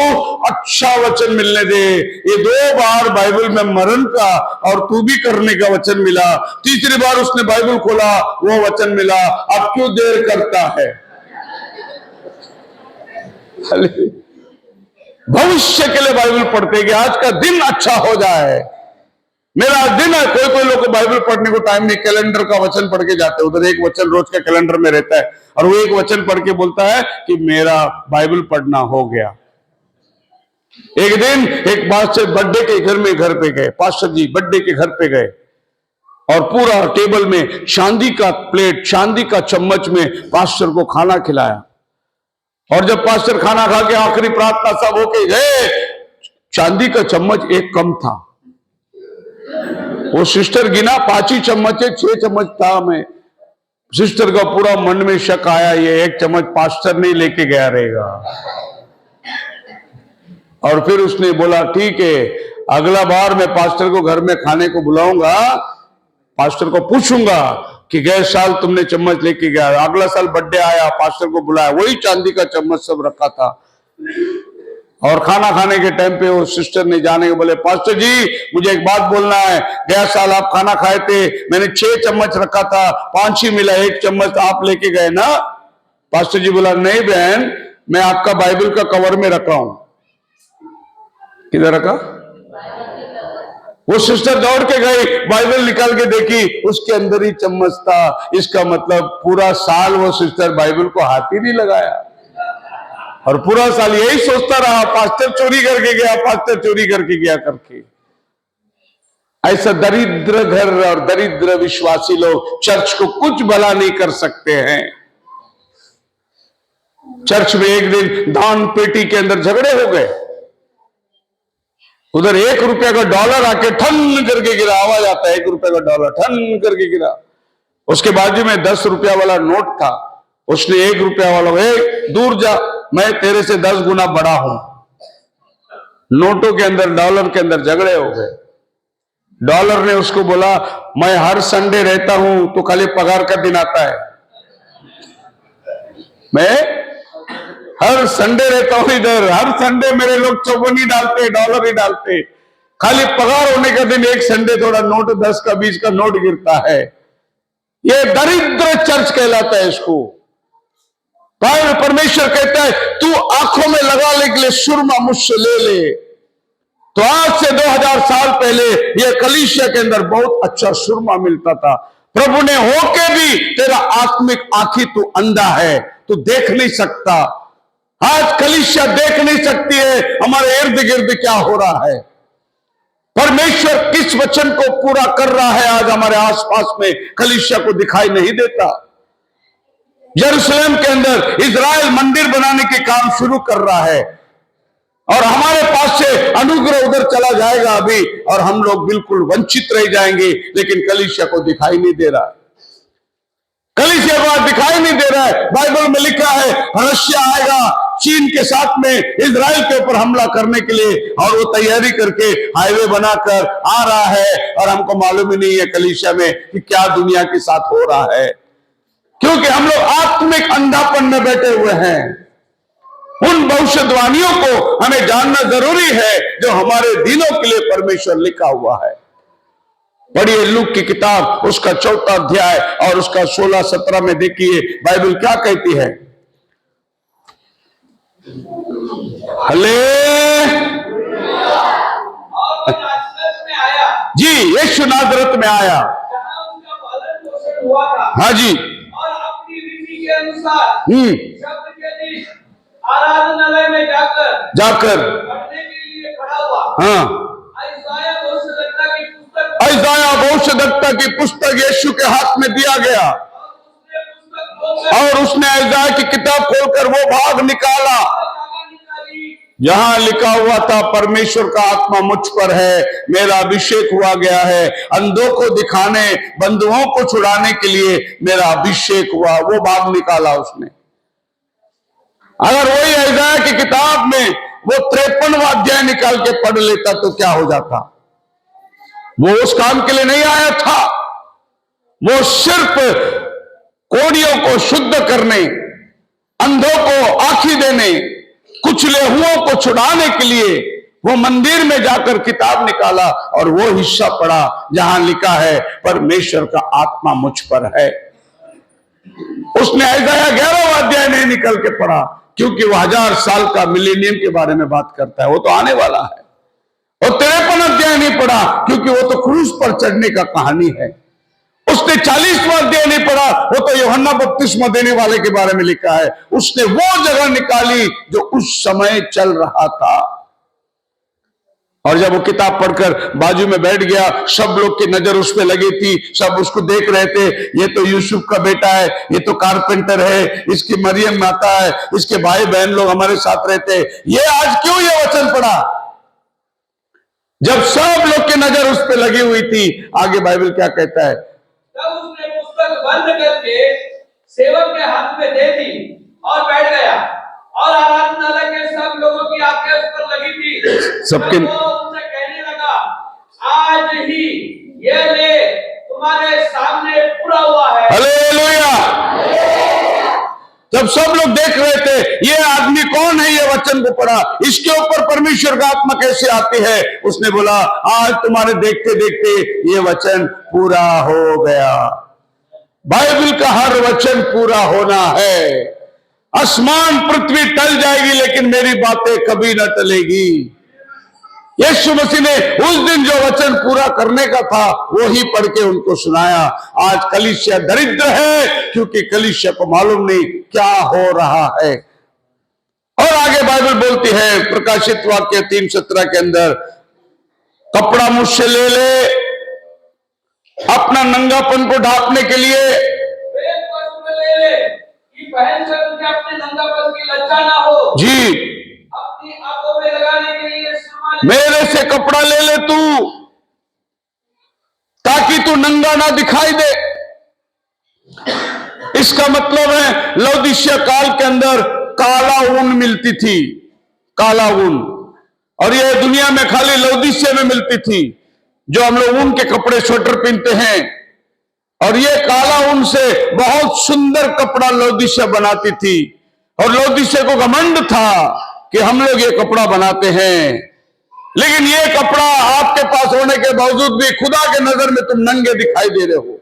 अच्छा वचन मिलने दे। ये 2 बार बाइबल में मरण का और तू भी करने का वचन मिला। तीसरी बार उसने बाइबल खोला, वो वचन मिला, अब क्यों देर करता है। भविष्य के लिए बाइबल पढ़ते कि आज का दिन अच्छा हो जाए, मेरा दिन है। कोई कोई लोग को बाइबल पढ़ने को टाइम नहीं, कैलेंडर का वचन पढ़ के जाते हैं। उधर एक वचन रोज का कैलेंडर में रहता है और वो एक वचन पढ़ के बोलता है कि मेरा बाइबल पढ़ना हो गया। एक दिन एक पास्टर बर्थडे के घर पे गए, पास्टर जी बर्थडे के घर पे गए और पूरा टेबल में चांदी का प्लेट, चांदी का चम्मच में पास्टर को खाना खिलाया। और जब पास्टर खाना खा के आखिरी प्रार्थना सब होके गए, चांदी का चम्मच एक कम था। वो सिस्टर गिना 5 ही चम्मच है, 6 चम्मच था। मैं सिस्टर का पूरा मन में शक आया, ये एक चम्मच पास्टर नहीं लेके गया रहेगा। और फिर उसने बोला ठीक है अगला बार मैं पास्टर को घर में खाने को बुलाऊंगा, पास्टर को पूछूंगा कि गए साल तुमने चम्मच लेके गया। अगला साल बर्थडे आया, पास्टर को बुलाया, वही चांदी का चम्मच सब रखा था। और खाना खाने के टाइम पे वो सिस्टर ने जाने के बोले पास्टर जी मुझे एक बात बोलना है, गया साल आप खाना खाए थे, मैंने 6 चम्मच रखा था, 5 ही मिला, 1 चम्मच आप लेके गए ना। पास्टर जी बोला नहीं बहन, मैं आपका बाइबल का कवर में रखा हूं। किधर रखा? वो सिस्टर दौड़ के गई, बाइबल निकाल के देखी, उसके अंदर ही चम्मच था। इसका मतलब पूरा साल वो सिस्टर बाइबल को हाथ ही नहीं लगाया और पूरा साल यही सोचता रहा पास्टर चोरी करके गया, पास्टर चोरी करके गया करके। ऐसा दरिद्र घर और दरिद्र विश्वासी लोग चर्च को कुछ भला नहीं कर सकते हैं। चर्च में एक दिन दान पेटी के अंदर झगड़े हो गए। उधर 1 रुपया का डॉलर आके ठन करके गिरा, आवाज आता है 1 रुपया का डॉलर ठन करके गिरा। उसके बाजू में 10 रुपया वाला नोट था। उसने 1 रुपया वाला, दूर जा, मैं तेरे से 10 गुना बड़ा हूं। नोटों के अंदर, डॉलर के अंदर झगड़े हो गए। डॉलर ने उसको बोला मैं हर संडे रहता हूं, तो खाली पगार का दिन आता है, मैं हर संडे रहता हूं इधर, हर संडे मेरे लोग चौबन ही डालते, डॉलर ही डालते, खाली पगार होने का दिन एक संडे थोड़ा नोट 10 का 20 का नोट गिरता है। ये दरिद्र चर्च कहलाता है इसको। परमेश्वर कहता है तू आंखों में लगाने के लिए सुरमा मुझसे ले ले। तो आज से 2000 साल पहले ये कलीसिया के अंदर बहुत अच्छा सुरमा मिलता था। प्रभु ने होके भी तेरा आत्मिक आंखी तू अंधा है, तू देख नहीं सकता। आज कलीसिया देख नहीं सकती है हमारे इर्द गिर्द क्या हो रहा है। परमेश्वर किस वचन को पूरा कर रहा है आज हमारे आसपास में, कलीसिया को दिखाई नहीं देता। यरूशलेम के अंदर इजराइल मंदिर बनाने के काम शुरू कर रहा है और हमारे पास से अनुग्रह उधर चला जाएगा अभी, और हम लोग बिल्कुल वंचित रह जाएंगे। लेकिन कलीसिया को दिखाई नहीं दे रहा है, कलीसिया को दिखाई नहीं दे रहा है। बाइबल में लिखा है रशिया आएगा चीन के साथ में इजराइल के ऊपर हमला करने के लिए, और वो तैयारी करके हाईवे बनाकर आ रहा है, और हमको मालूम ही नहीं है कलीसिया में कि क्या दुनिया के साथ हो रहा है, क्योंकि हम लोग आत्मिक अंधापन में बैठे हुए हैं। उन भविष्यवाणियों को हमें जानना जरूरी है जो हमारे दिनों के लिए परमेश्वर लिखा हुआ है। पढ़िए लूक की किताब, उसका 4था अध्याय और उसका 16-17 में देखिए बाइबल क्या कहती है। हले जी, यीशु नाजरत में आया, जहां उनका पालन पोषण हुआ था, हाँ जी, और अपनी रीति के अनुसार जब आराधनालय में जाकर जाकर पढ़ने के लिए खड़ा हुआ। हाँ, यशायाह भविष्यद्वक्ता की पुस्तक यशायाह भविष्यद्वक्ता की पुस्तक यीशु के हाथ में दिया गया और उसने यशायाह की किताब खोलकर वो भाग निकाला निकाली। जहां लिखा हुआ था, परमेश्वर का आत्मा मुझ पर है, मेरा अभिषेक हुआ गया है, अंधों को दिखाने, बंधुओं को छुड़ाने के लिए मेरा अभिषेक हुआ। वो भाग निकाला उसने। अगर वही यशायाह की किताब में वो 53वां अध्याय निकाल के पढ़ लेता तो क्या हो जाता। वो उस काम के लिए नहीं आया था, वो सिर्फ कोढ़ियों को शुद्ध करने, अंधों को आंखें देने, कुचले हुओं को छुड़ाने के लिए वो मंदिर में जाकर किताब निकाला और वो हिस्सा पढ़ा जहां लिखा है, परमेश्वर का आत्मा मुझ पर है। उसने यशायाह 11वां अध्याय नहीं निकल के पढ़ा, क्योंकि वो 1000 साल का मिलेनियम के बारे में बात करता है, वो तो आने वाला है। और 53 अध्याय नहीं पढ़ा, क्योंकि वो तो क्रूस पर चढ़ने का कहानी है। उसने 40वां अध्याय नहीं पढ़ा, वो तो यूहन्ना बपतिस्मा देने वाले के बारे में लिखा है। उसने वो जगह निकाली जो उस समय चल रहा था। और जब वो किताब पढ़कर बाजू में बैठ गया, सब लोग की नजर उस पर लगी थी, सब उसको देख रहे थे। ये तो यूसुफ का बेटा है, ये तो कारपेंटर है, इसकी मरियम माता है, इसके भाई बहन लोग हमारे साथ रहते। ये आज क्यों ये वचन पढ़ा? जब सब लोग की नजर उस पर लगी हुई थी। आगे बाइबल क्या कहता है? तब उसने पुस्तक बंद करके सेवक के हाथ में दे दी और बैठ गया। और आराधनालय के सब लोगों की आंखें उस पर लगी थी। सबके वो उनसे कहने लगा, आज ही ये ले तुम्हारे सामने पूरा हुआ है। हालेलुया। जब सब लोग देख रहे थे ये आदमी कौन है, ये वचन को पढ़ा, इसके ऊपर परमेश्वर का आत्मा कैसे आती है, उसने बोला आज तुम्हारे देखते देखते ये वचन पूरा हो गया। बाइबल का हर वचन पूरा होना है। आसमान पृथ्वी टल जाएगी लेकिन मेरी बातें कभी न टलेगी। यीशु मसीह ने उस दिन जो वचन पूरा करने का था वो ही पढ़ के उनको सुनाया। आज कलीसिया दरिद्र है, क्योंकि कलीसिया को मालूम नहीं क्या हो रहा है। और आगे बाइबल बोलती है प्रकाशित वाक्य 3:17 के अंदर, कपड़ा मुझसे ले ले अपना नंगापन को ढांपने के लिए, ले ले कि पहन कर तुझे अपने नंगापन की लज्जा ना हो। जी, अपनी आंखों में लगाने के लिए मेरे से कपड़ा ले ले तू, ताकि तू नंगा ना दिखाई दे। इसका मतलब है लौदीसिया काल के अंदर काला ऊन मिलती थी, काला ऊन, और यह दुनिया में खाली लौदीसिया में मिलती थी। जो हम लोग ऊन के कपड़े स्वेटर पहनते हैं, और ये काला ऊन से बहुत सुंदर कपड़ा लौदीसिया बनाती थी। और लौदीसिया को घमंड था कि हम लोग ये कपड़ा बनाते हैं, लेकिन ये कपड़ा आपके पास होने के बावजूद भी खुदा के नजर में तुम नंगे दिखाई दे रहे हो।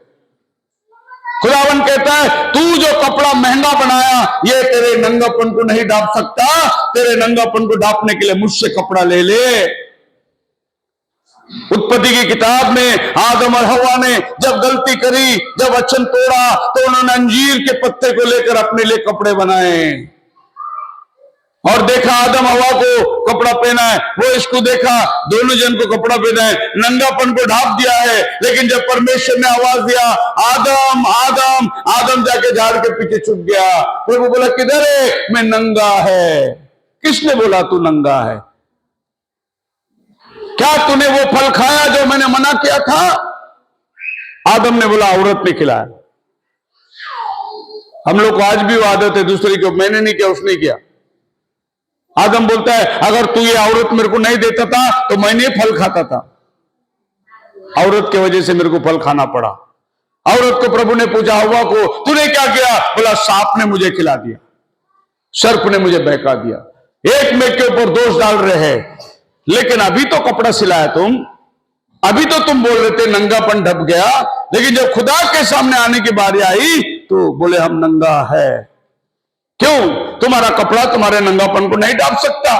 खुदावन कहता है तू जो कपड़ा महंगा बनाया ये तेरे नंगापन को नहीं ढांप सकता, तेरे नंगापन को ढांपने के लिए मुझसे कपड़ा ले ले। उत्पत्ति की किताब में आदम और हवा ने जब गलती करी, जब वचन तोड़ा, तो उन्होंने अंजीर के पत्ते को लेकर अपने लिए कपड़े बनाए। और देखा आदम हवा को कपड़ा पहना है, वो इसको देखा, दोनों जन को कपड़ा पहना है, नंगापन को ढांप दिया है। लेकिन जब परमेश्वर ने आवाज दिया आदम आदम, आदम जाके झाड़ के पीछे छुप गया। फिर वो बोला किधर है? मैं नंगा है। किसने बोला तू नंगा है? क्या तूने वो फल खाया जो मैंने मना किया था? आदम ने बोला औरत ने खिलाया। हम लोग को आज भी वो आदत है दूसरे को, मैंने नहीं किया उसने किया। आदम बोलता है अगर तू ये औरत मेरे को नहीं देता था तो मैं नहीं फल खाता था, औरत की वजह से मेरे को फल खाना पड़ा। औरत को प्रभु ने पूछा हवा को तूने क्या किया? बोला सांप ने मुझे खिला दिया, सर्प ने मुझे बहका दिया। एक में के ऊपर दोष डाल रहे हैं, लेकिन अभी तो कपड़ा सिलाया तुम, अभी तो तुम बोल रहे थे नंगापन ढप गया, लेकिन जब खुदा के सामने आने की बारी आई तो बोले हम नंगा है। क्यों? तुम्हारा कपड़ा तुम्हारे नंगापन को नहीं ढांप सकता।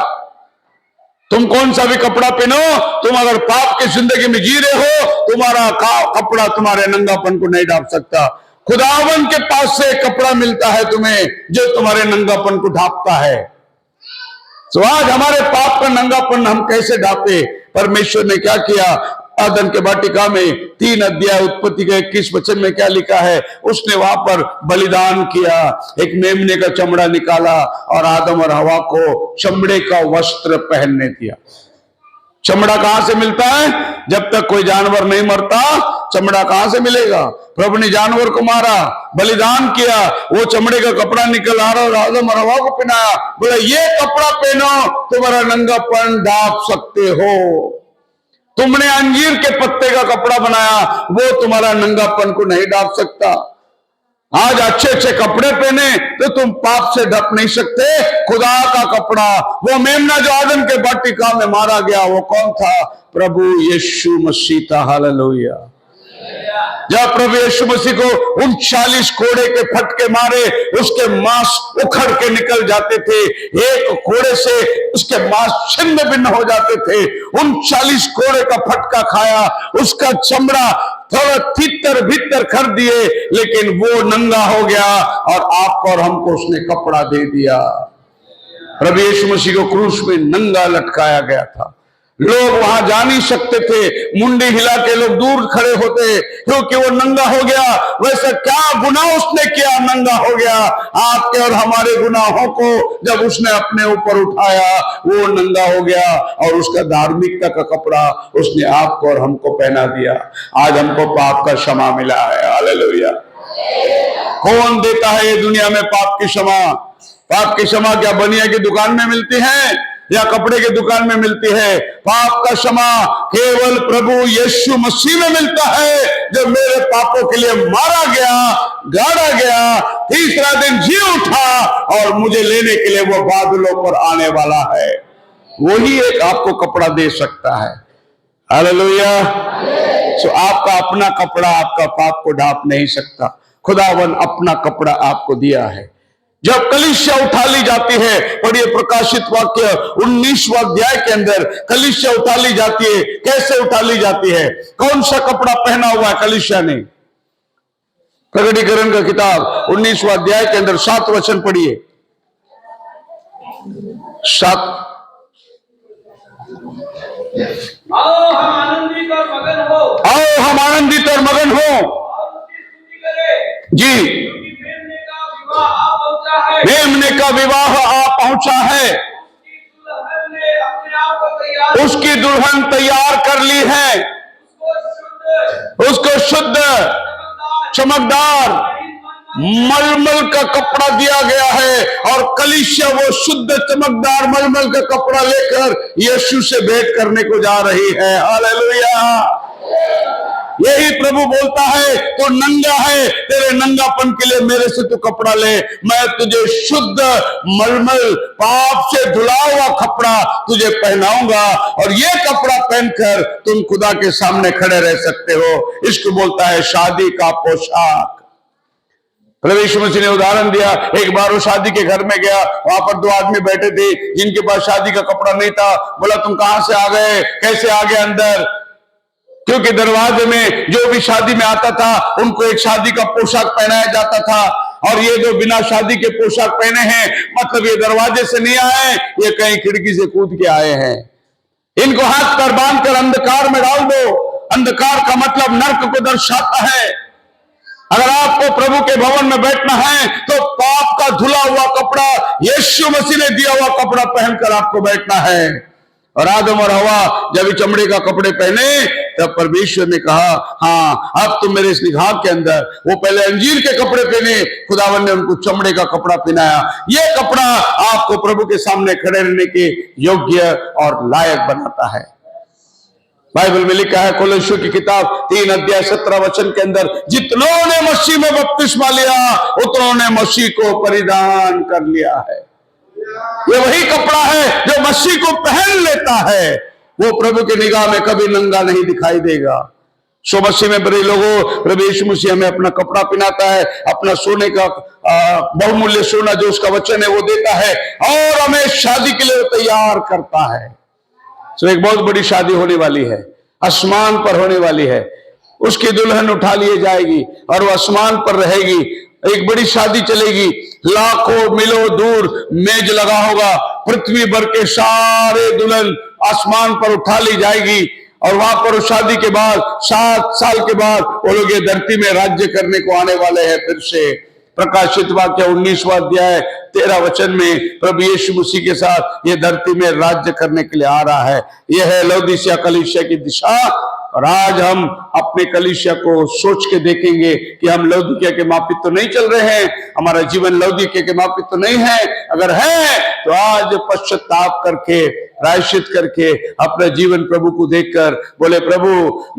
तुम कौन सा भी कपड़ा पहनो, तुम अगर पाप की जिंदगी में जी रहे हो, तुम्हारा कपड़ा तुम्हारे नंगापन को नहीं ढांप सकता। खुदावन के पास से कपड़ा मिलता है तुम्हें जो तुम्हारे नंगापन को ढांपता है। तो आज हमारे पाप का नंगापन हम कैसे ढांपे? परमेश्वर ने क्या किया? आदम के वाटिका में 3 अध्याय उत्पत्ति के 21 वचन में क्या लिखा है? उसने वहां पर बलिदान किया, एक मेमने का चमड़ा निकाला और आदम और हवा को चमड़े का वस्त्र पहनने दिया। चमड़ा कहां से मिलता है? जब तक कोई जानवर नहीं मरता चमड़ा कहां से मिलेगा? प्रभु ने जानवर को मारा, बलिदान किया, वो चमड़े का कपड़ा निकल आ रहा और आदम और हवा को पहनाया। बोला ये कपड़ा पहनो, तुम्हारा नंगापन ढांप सकते हो। तुमने अंजीर के पत्ते का कपड़ा बनाया, वो तुम्हारा नंगापन को नहीं ढांप सकता। आज अच्छे अच्छे कपड़े पहने तो तुम पाप से ढक नहीं सकते। खुदा का कपड़ा, वो मेमना जो आदम के वाटिका में मारा गया, वो कौन था? प्रभु यीशु मसीह था। हालेलुया। जब प्रभु यीशु मसीह को 39 कोड़े के फटके मारे, उसके मांस उखड़ के निकल जाते थे। एक कोड़े से उसके मांस छिन्न भिन्न हो जाते थे। 39 कोड़े का फटका खाया, उसका चमड़ा थोड़ा तितर भीतर कर दिए, लेकिन वो नंगा हो गया और आपको और हमको उसने कपड़ा दे दिया। प्रभु यीशु मसीह को क्रूस में नंगा लटकाया गया था। लोग वहां जा नहीं सकते थे, मुंडी हिला के लोग दूर खड़े होते, क्योंकि वो नंगा हो गया। वैसे क्या गुनाह उसने किया? नंगा हो गया। आपके और हमारे गुनाहों को जब उसने अपने ऊपर उठाया, वो नंगा हो गया और उसका धार्मिकता का कपड़ा उसने आपको और हमको पहना दिया। आज हमको पाप का क्षमा मिला है। हालेलुया। कौन देता है ये दुनिया में पाप की क्षमा? पाप की क्षमा क्या बनिया की दुकान में मिलती है या कपड़े की दुकान में मिलती है? पाप का क्षमा केवल प्रभु यीशु मसीह में मिलता है, जो मेरे पापों के लिए मारा गया, गाड़ा गया, तीसरा दिन जी उठा और मुझे लेने के लिए वो बादलों पर आने वाला है। वही एक आपको कपड़ा दे सकता है। हालेलुया। सो आपका अपना कपड़ा आपका पाप को ढांप नहीं सकता। खुदावन अपना कपड़ा आपको दिया है। जब कलीसिया उठा ली जाती है, पढ़िए प्रकाशित वाक्य 19वां अध्याय के अंदर कलीसिया उठा ली जाती है। कैसे उठा ली जाती है? कौन सा कपड़ा पहना हुआ है कलीसिया ने? प्रकटीकरण का किताब 19वां अध्याय के अंदर 7 वचन पढ़िए। 7 आओ हम आनंदित और मगन हो, आओ हम आनंदित और मगन हो और उसकी स्तुति करें, जी। क्योंकि मेमने का विवाह आ पहुंचा है। मेमने का विवाह आ पहुंचा है। उसकी दुल्हन ने अपने आप को तैयार, उसकी दुल्हन तैयार कर ली है। उसको शुद्ध चमकदार मलमल का कपड़ा दिया गया है, और कलीसिया वो शुद्ध चमकदार मलमल का कपड़ा लेकर यीशु से भेंट करने को जा रही है। हालेलुया। यही प्रभु बोलता है, तो नंगा है, तेरे नंगापन के लिए मेरे से तू कपड़ा ले। मैं तुझे शुद्ध मलमल पाप से धुला हुआ कपड़ा तुझे पहनाऊंगा, और ये कपड़ा पहनकर तुम खुदा के सामने खड़े रह सकते हो। इसको बोलता है शादी का पोशाक। प्रभु यीशु मसीह ने उदाहरण दिया। एक बार वो शादी के घर में गया, वहां पर 2 आदमी बैठे थे जिनके पास शादी का कपड़ा नहीं था। बोला तुम कहां से आ गए, कैसे आ गए अंदर? क्योंकि दरवाजे में जो भी शादी में आता था उनको एक शादी का पोशाक पहनाया जाता था, और ये जो बिना शादी के पोशाक पहने हैं, मतलब ये दरवाजे से नहीं आए, ये कहीं खिड़की से कूद के आए हैं। इनको हाथ पर बांधकर अंधकार में डाल दो। अंधकार का मतलब नर्क को दर्शाता है। अगर आपको प्रभु के भवन में बैठना है तो पाप का धुला हुआ कपड़ा, यीशु मसीह ने दिया हुआ कपड़ा पहनकर आपको बैठना है। और आदम और हवा जब चमड़े का कपड़े पहने, तब परमेश्वर ने कहा हाँ अब तुम मेरे इस निगाह के अंदर, वो पहले अंजीर के कपड़े पहने, खुदावन ने उनको चमड़े का कपड़ा पहनाया। ये कपड़ा आपको प्रभु के सामने खड़े रहने के योग्य और लायक बनाता है। बाइबल में लिखा है कोलोसियों की किताब 3 अध्याय 17 वचन के अंदर, जितनों ने मसीह में बपतिस्मा लिया उतनों ने मसीह को परिधान कर लिया है। ये वही कपड़ा है जो मसीह को पहन लेता है, वो प्रभु की निगाह में कभी नंगा नहीं दिखाई देगा। सो मसीह में बड़े लोगों, प्रभु यीशु मसीह हमें अपना कपड़ा पहनाता है, अपना सोने का बहुमूल्य सोना जो उसका वचन है वो देता है, और हमें शादी के लिए तैयार करता है। तो एक बहुत बड़ी शादी होने वाली है, आसमान पर होने वाली है। उसकी दुल्हन उठा लिए जाएगी और वो आसमान पर रहेगी। एक बड़ी शादी चलेगी, लाखों मीलों दूर मेज लगा होगा, पृथ्वी भर के सारे दुल्हन आसमान पर उठा ली जाएगी और वहां पर शादी के बाद 7 साल के बाद वो लोग ये धरती में राज्य करने को आने वाले हैं। फिर से प्रकाशित वाक्य 19वां अध्याय 13 वचन में प्रभु यीशु मसीह के साथ ये धरती में राज्य करने के लिए आ रहा है। यह है लौदीसिया कलीसिया की दिशा। और आज हम अपने कलीसिया को सोच के देखेंगे कि हम लौदीकिया के माफिक तो नहीं चल रहे हैं, हमारा जीवन लौदीकिया के माफिक तो नहीं है। अगर है तो आज पश्चाताप करके, प्रायश्चित करके अपना जीवन प्रभु को देखकर बोले, प्रभु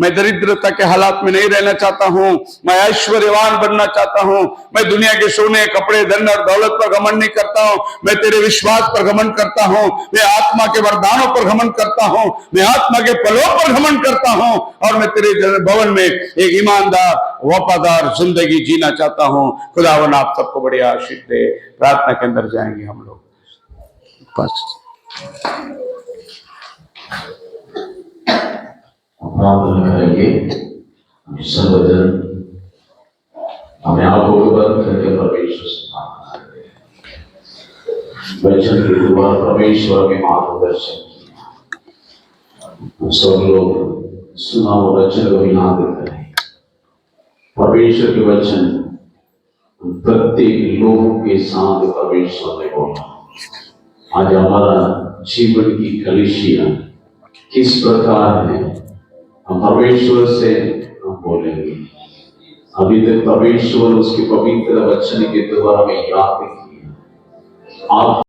मैं दरिद्रता के हालात में नहीं रहना चाहता हूं, मैं ऐश्वर्यवान बनना चाहता हूं, मैं दुनिया के सोने कपड़े धन और दौलत पर घमंड नहीं करता हूं, मैं तेरे विश्वास पर घमंड करता हूं, मैं आत्मा के वरदानों पर घमंड करता हूं, मैं आत्मा के फलों पर घमंड करता हूं और मैं तेरे भवन में एक ईमानदार वफादार जिंदगी जीना चाहता हूं। खुदावन आप सबको बड़ी आशीष दे। प्रार्थना के अंदर जाएंगे हम लोग। बस प्रार्थना करेंगे। सर्वजन हमें आंखों को बंद करके परमेश्वर से प्रार्थना करें। वचन के द्वारा परमेश्वर में मार्गदर्शन किया, सब लोग सुना हुआ वचन को याद करें। परमेश्वर के वचन प्रत्येक लोग के साथ परमेश्वर ने बोला। आज हमारा जीवन की कलीसिया किस प्रकार है, हम परमेश्वर से हम बोलेंगे। अभी तक परमेश्वर उसके पवित्र वचन के द्वारा में याद किया। आप